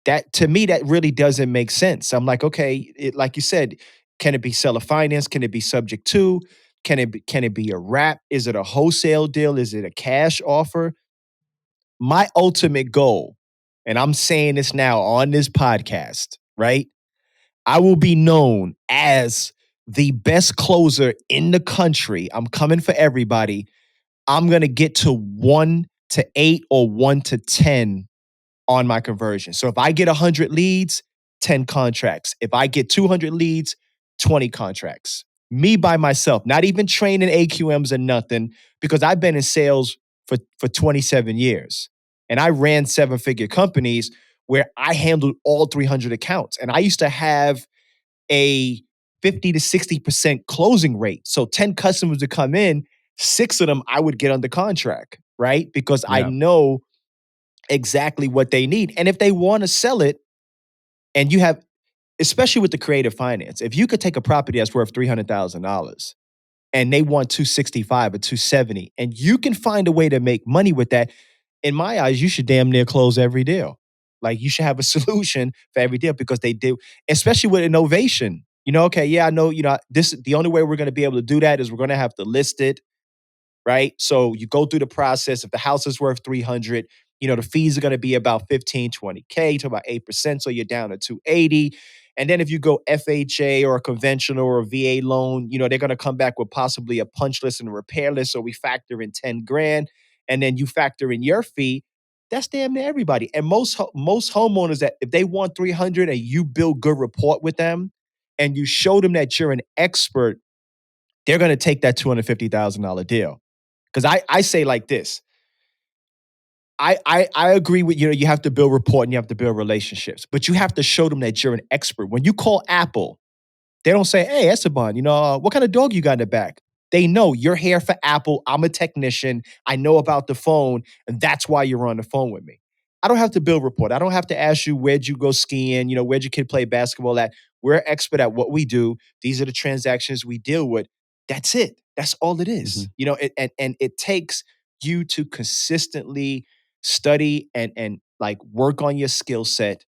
That, to me, that really doesn't make sense. I'm like, okay, like you said, can it be seller finance? Can it be subject to? Can it be a wrap? Is it a wholesale deal? Is it a cash offer? My ultimate goal, and I'm saying this now on this podcast, right? I will be known as the best closer in the country. I'm coming for everybody. I'm going to get to 1 to 8 or 1 to 10 on my conversion. So if I get 100 leads, 10 contracts. If I get 200 leads, 20 contracts. Me by myself, not even training AQMs or nothing, because I've been in sales for 27 years. And I ran seven-figure companies where I handled all 300 accounts. And I used to have a 50 to 60% closing rate. So 10 customers would come in, six of them I would get under contract, right? Because I Yeah. know exactly what they need. And if they want to sell it, and you have, especially with the creative finance, if you could take a property that's worth $300,000 and they want 265 or 270, and you can find a way to make money with that, in my eyes, you should damn near close every deal. Like, you should have a solution for every deal, because they do, especially with innovation. Okay, yeah, I know, this, the only way we're going to be able to do that is we're going to have to list it, right? So you go through the process. If the house is worth 300, the fees are going to be about 15, 20K to about 8%. So you're down to 280. And then if you go FHA or a conventional or a VA loan, they're going to come back with possibly a punch list and a repair list. So we factor in 10 grand, and then you factor in your fee. That's damn near everybody. And most homeowners, that if they want 300 and you build good rapport with them and you show them that you're an expert, they're going to take that $250,000 deal. Because I say like this. I agree with you have to build rapport and you have to build relationships, but you have to show them that you're an expert. When you call Apple, they don't say, "Hey, Esteban, what kind of dog you got in the back?" They know you're here for Apple. I'm a technician. I know about the phone, and that's why you're on the phone with me. I don't have to build rapport. I don't have to ask you, where'd you go skiing? Where'd your kid play basketball at? We're expert at what we do. These are the transactions we deal with. That's it. That's all it is. Mhm. And it takes you to consistently study and like work on your skill set.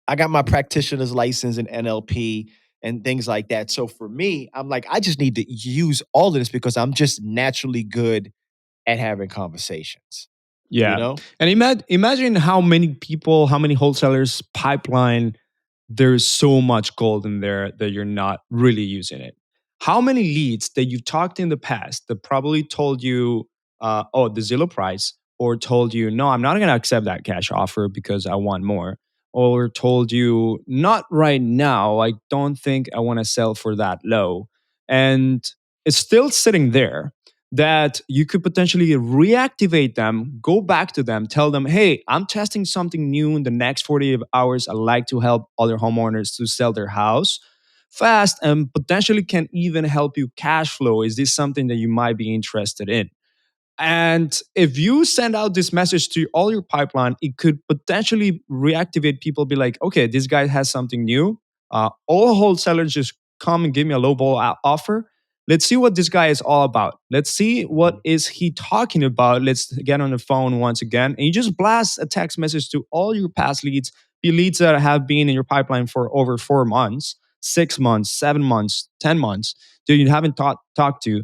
I got my practitioner's license in NLP and things like that. So for me, I'm like, I just need to use all of this because I'm just naturally good at having conversations, you Yeah. know? And imagine how many people, how many wholesalers pipeline, there's so much gold in there that you're not really using it. How many leads that you've talked in the past that probably told you, the Zillow price, or told you, no, I'm not going to accept that cash offer because I want more, or told you, not right now, I don't think I want to sell for that low. And it's still sitting there that you could potentially reactivate them, go back to them, tell them, hey, I'm testing something new in the next 48 hours. I'd like to help other homeowners to sell their house fast and potentially can even help you cash flow. Is this something that you might be interested in? And if you send out this message to all your pipeline, it could potentially reactivate people, be like, okay, this guy has something new. All wholesalers just come and give me a lowball offer. Let's see what this guy is all about. Let's see what is he talking about. Let's get on the phone once again. And you just blast a text message to all your past leads, the leads that have been in your pipeline for over 4 months, 6 months, 7 months, 10 months, that you haven't talked to,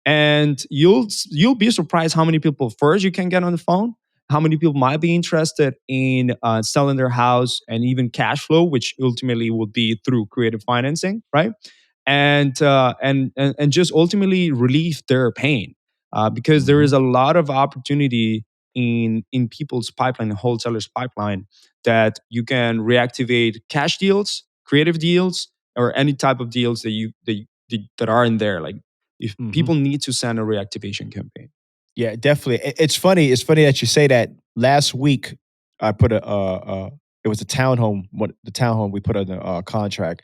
and you'll be surprised how many people first you can get on the phone, how many people might be interested in selling their house and even cash flow, which ultimately would be through creative financing, right? And just ultimately relieve their pain, because there is Mhm. a lot of opportunity in people's pipeline, wholesalers pipeline, that you can reactivate cash deals, creative deals, or any type of deals that are in there, like if Mhm. people need to send a reactivation campaign. Yeah, definitely. It's funny. It's funny that you say that. Last week, I put It was a townhome, the townhome we put under contract.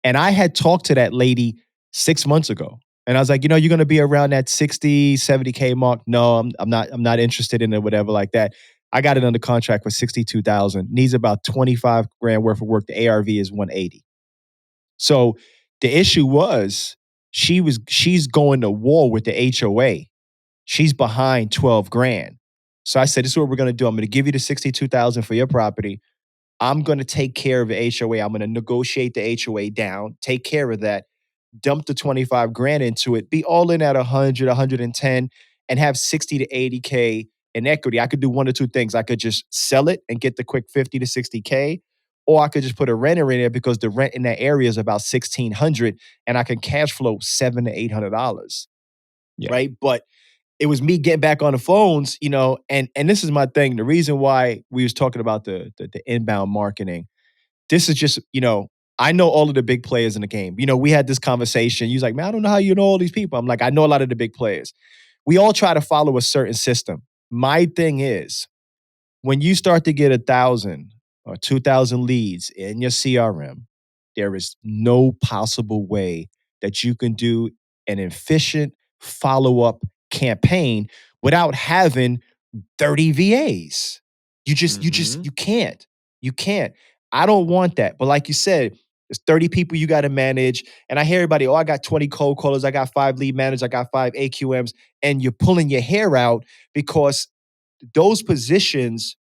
And I had talked to that lady 6 months ago. And I was like, you're going to be around that 60, 70K mark. No, I'm not interested in it, whatever like that. I got it under contract for 62,000. Needs about 25 grand worth of work. The ARV is 180. So the issue was she's going to war with the HOA. She's behind 12 grand. So I said, this is what we're going to do. I'm going to give you the 62,000 for your property. I'm going to take care of the HOA. I'm going to negotiate the HOA down, take care of that, dump the 25 grand into it, be all in at 100, 110, and have 60 to 80K in equity. I could do one or two things. I could just sell it and get the quick 50 to 60K, or I could just put a renter in there because the rent in that area is about 1,600 and I can cash flow $700 to $800. Yeah. Right. But it was me getting back on the phones, and this is my thing. The reason why we was talking about the inbound marketing, this is just, I know all of the big players in the game. We had this conversation. You was like, man, I don't know how you know all these people. I'm like, I know a lot of the big players. We all try to follow a certain system. My thing is, when you start to get 1,000 or 2,000 leads in your CRM, there is no possible way that you can do an efficient follow-up campaign without having 30 VAs. You can't. You can't. I don't want that. But like you said, there's 30 people you got to manage. And I hear everybody, I got 20 cold callers, I got 5 lead managers, I got 5 AQMs, and you're pulling your hair out because those positions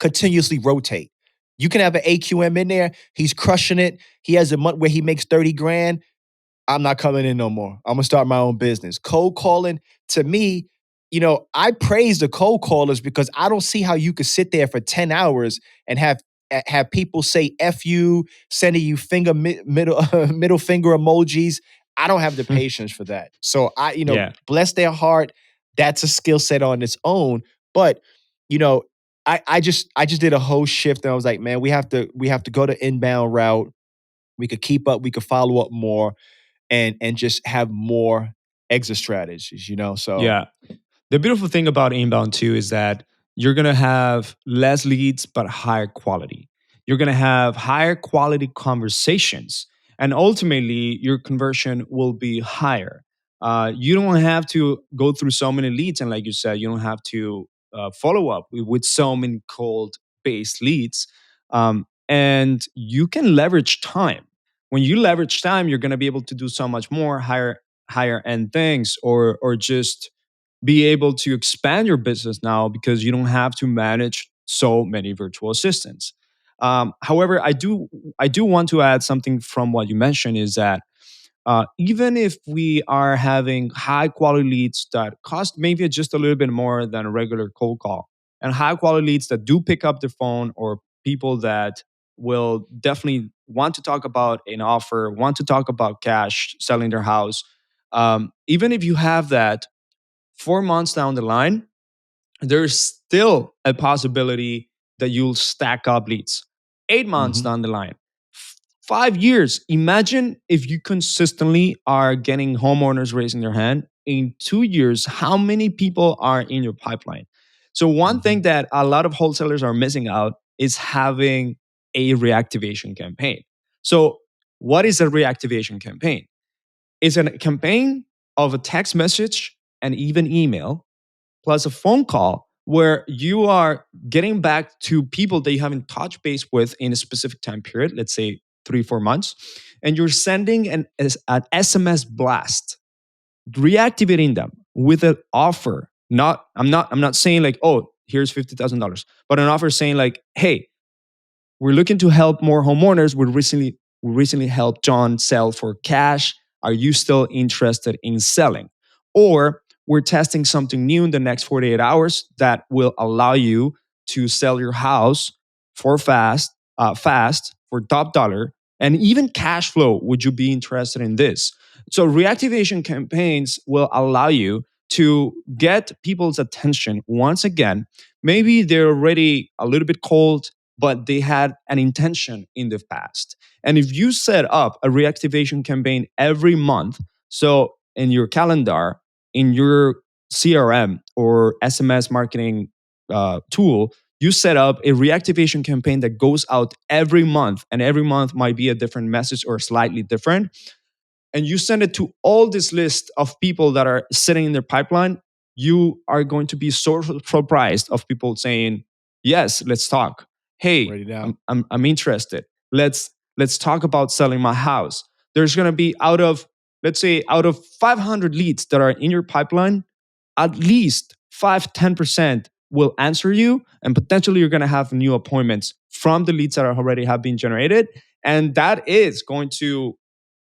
continuously rotate. You can have an AQM in there, he's crushing it. He has a month where he makes 30 grand. I'm not coming in no more. I'm gonna start my own business. Cold calling, to me, I praise the cold callers because I don't see how you could sit there for 10 hours and have people say F you, sending you middle finger emojis. I don't have the patience for that. So Yeah. bless their heart. That's a skill set on its own. But you know, I just did a whole shift and I was like, man, we have to go the inbound route. We could keep up, we could follow up more and just have more exit strategies, So Yeah. The beautiful thing about inbound too is that you're going to have less leads, but higher quality. You're going to have higher quality conversations. And ultimately, your conversion will be higher. You don't have to go through so many leads. And like you said, you don't have to follow up with so many cold based leads. And you can leverage time. When you leverage time, you're going to be able to do so much more higher end things or just be able to expand your business now because you don't have to manage so many virtual assistants. However, I do want to add something from what you mentioned is that even if we are having high quality leads that cost maybe just a little bit more than a regular cold call, and high quality leads that do pick up the phone or people that will definitely want to talk about an offer, want to talk about cash, selling their house. Even if you have that 4 months down the line, there's still a possibility that you'll stack up leads. 8 months mhm, down the line, 5 years. Imagine if you consistently are getting homeowners raising their hand. In 2 years, how many people are in your pipeline? So, one thing mhm, that a lot of wholesalers are missing out is having a reactivation campaign. So, what is a reactivation campaign? It's a campaign of a text message and even email plus a phone call where you are getting back to people that you haven't touched base with in a specific time period, let's say 3 4 months, and you're sending an SMS blast, reactivating them with an offer. I'm not saying like, oh, here's $50,000, but an offer saying like, hey, we're looking to help more homeowners. We recently helped John sell for cash. Are you still interested in selling? Or we're testing something new in the next 48 hours that will allow you to sell your house for fast for top dollar and even cash flow. Would you be interested in this? So reactivation campaigns will allow you to get people's attention once again. Maybe they're already a little bit cold, but they had an intention in the past. And if you set up a reactivation campaign every month, so in your calendar, in your CRM or SMS marketing tool, you set up a reactivation campaign that goes out every month, and every month might be a different message or slightly different, and you send it to all this list of people that are sitting in their pipeline, you are going to be so surprised of people saying, "Yes, let's talk. Hey, Write it down. I'm interested. Let's talk about selling my house." There's going to be let's say out of 500 leads that are in your pipeline, at least 5-10% will answer you, and potentially you're going to have new appointments from the leads that are already have been generated, and that is going to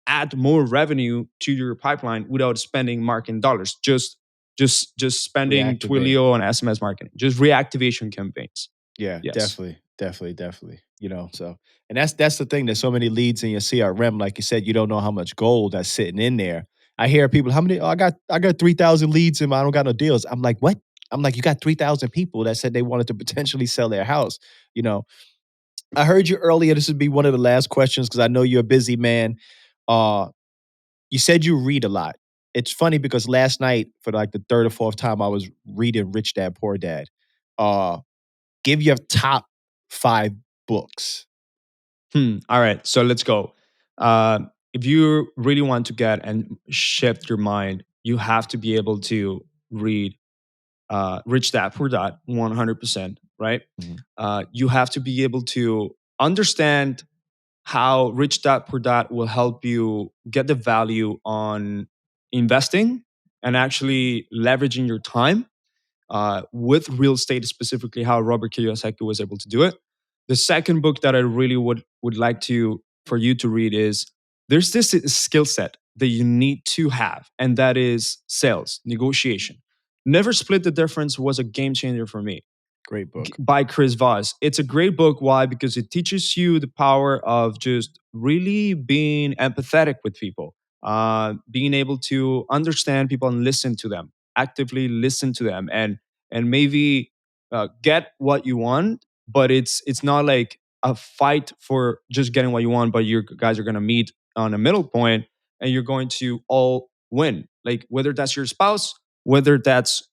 add more revenue to your pipeline without spending marketing dollars. Just spending Reactivate. Twilio and SMS marketing, just reactivation campaigns. Yeah, Yes. definitely. So and that's the thing. There's so many leads in your CRM. Like you said, you don't know how much gold that's sitting in there. I hear people, how many? Oh, I got 3,000 leads and I don't got no deals. I'm like, what? I'm like, you got 3,000 people that said they wanted to potentially sell their house. You know, I heard you earlier. This would be one of the last questions because I know you're a busy man. Uh, you said you read a lot. It's funny because last night, for like the third or fourth time, I was reading Rich Dad Poor Dad. Uh, give your top 5 books. All right. So let's go. Uh, if you really want to get and shift your mind, you have to be able to read Rich Dad Poor Dad 100%, right? Mhm. You have to be able to understand how Rich Dad Poor Dad will help you get the value on investing and actually leveraging your time with real estate, specifically how Robert Kiyosaki was able to do it. The second book that I really would like to for you to read is there's this skill set that you need to have, and that is sales, negotiation. Never Split the Difference was a game changer for me Great book. by Chris Voss. It's a great book. Why? Because it teaches you the power of just really being empathetic with people, being able to understand people and listen to them, actively listen to them, and maybe get what you want. But it's not like a fight for just getting what you want. But you guys are going to meet on a middle point, and you're going to all win. Like whether that's your spouse, whether that's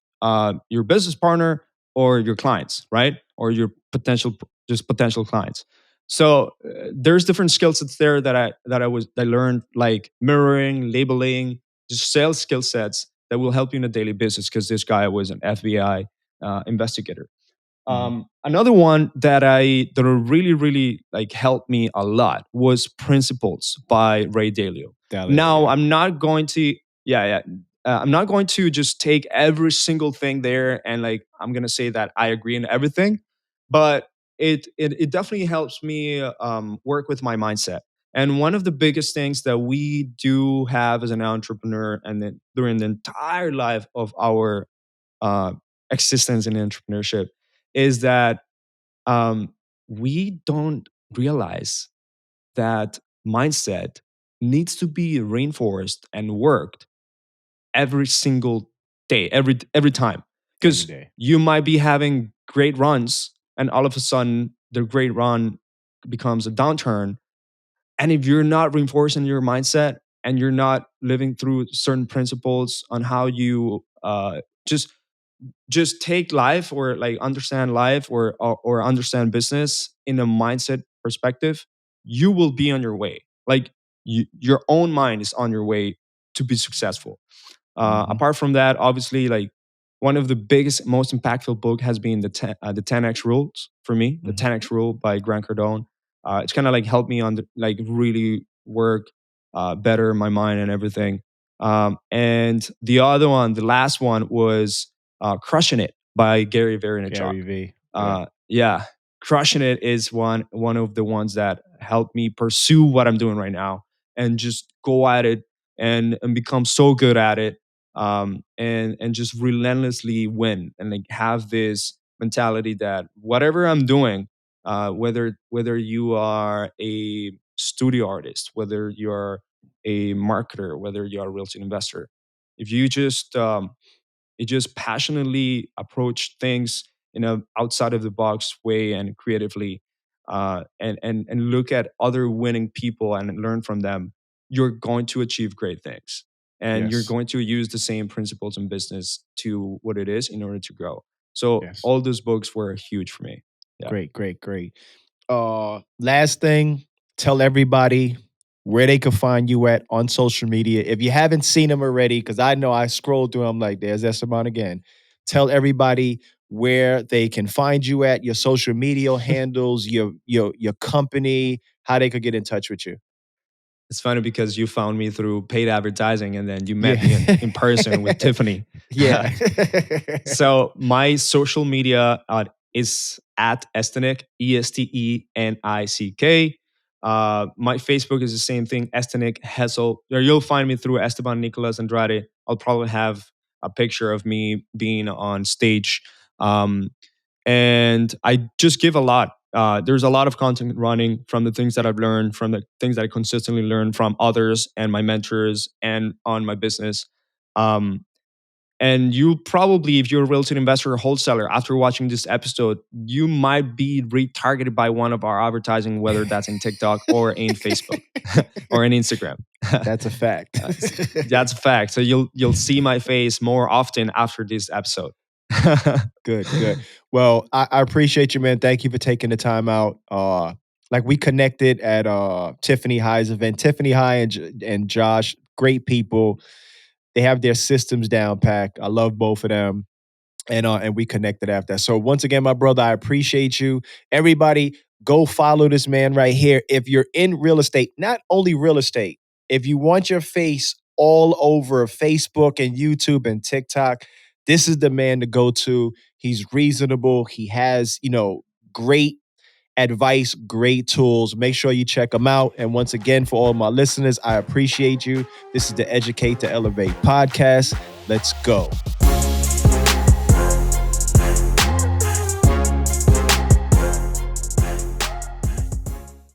your business partner or your clients, right? Or your potential clients. So there's different skill sets there that I learned, like mirroring, labeling, just sales skill sets that will help you in a daily business. Because this guy was an FBI investigator. Mhm. Another one that really like helped me a lot was Principles by Ray Dalio. Dalio, Now yeah. I'm not going to yeah. I'm not going to just take every single thing there and like I'm gonna say that I agree in everything, but it definitely helps me work with my mindset. And one of the biggest things that we do have as an entrepreneur, and then during the entire life of our uh, existence in entrepreneurship, is that um, we don't realize that mindset needs to be reinforced and worked every single day, every time. Every Because day. you might be having great runs, and all of a sudden, the great run becomes a downturn. And if you're not reinforcing your mindset and you're not living through certain principles on how you just take life or like understand life or understand business in a mindset perspective, you will be on your way. Like your own mind is on your way to be successful. Mhm. Apart from that, obviously, like one of the biggest, most impactful book has been the 10x rules for me. The Mhm. 10x rule by Grant Cardone. It's kind of like helped me on the like really work better my mind and everything. And the other one, the last one was Crushing It by Gary Vaynerchuk. Gary V. Yeah. Yeah, Crushing It is one of the ones that helped me pursue what I'm doing right now and just go at it and become so good at it, and just relentlessly win and like have this mentality that whatever I'm doing, whether you are a studio artist, whether you're a marketer, whether you're a real estate investor, if you just passionately approach things in a outside of the box way and creatively, and look at other winning people and learn from them, you're going to achieve great things, and you're Yes. going to use the same principles in business to what it is in order to grow. So Yes. all those books were huge for me. Yeah. Great. Last thing, tell everybody where they can find you at on social media. If you haven't seen them already, because I know I scrolled through them like, there's Esteban again. Tell everybody where they can find you at, your social media handles, your company, how they could get in touch with you. It's funny because you found me through paid advertising and then you met Yeah. me in person with Tiffany. Yeah. So my social media is at Estenick, Estenick. My Facebook is the same thing, Estenick Hessel. You'll find me through Esteban Nicolas Andrade. I'll probably have a picture of me being on stage. Um, and I just give a lot. There's a lot of content running from the things that I've learned, from the things that I consistently learn from others and my mentors and on my business. Um, and you probably, if you're a real estate investor or wholesaler, after watching this episode, you might be retargeted by one of our advertising, whether that's in TikTok or in Facebook or in Instagram. That's a fact. That's a fact. So you'll see my face more often after this episode. Good. Well, I appreciate you, man. Thank you for taking the time out. Like we connected at Tiffany High's event. Tiffany High and Josh, great people. They have their systems down packed. I love both of them. And we connected after that. So once again, my brother, I appreciate you. Everybody, go follow this man right here. If you're in real estate, not only real estate, if you want your face all over Facebook and YouTube and TikTok, this is the man to go to. He's reasonable. He has, great advice, great tools. Make sure you check him out. And once again, for all my listeners, I appreciate you. This is the Educate to Elevate podcast. Let's go.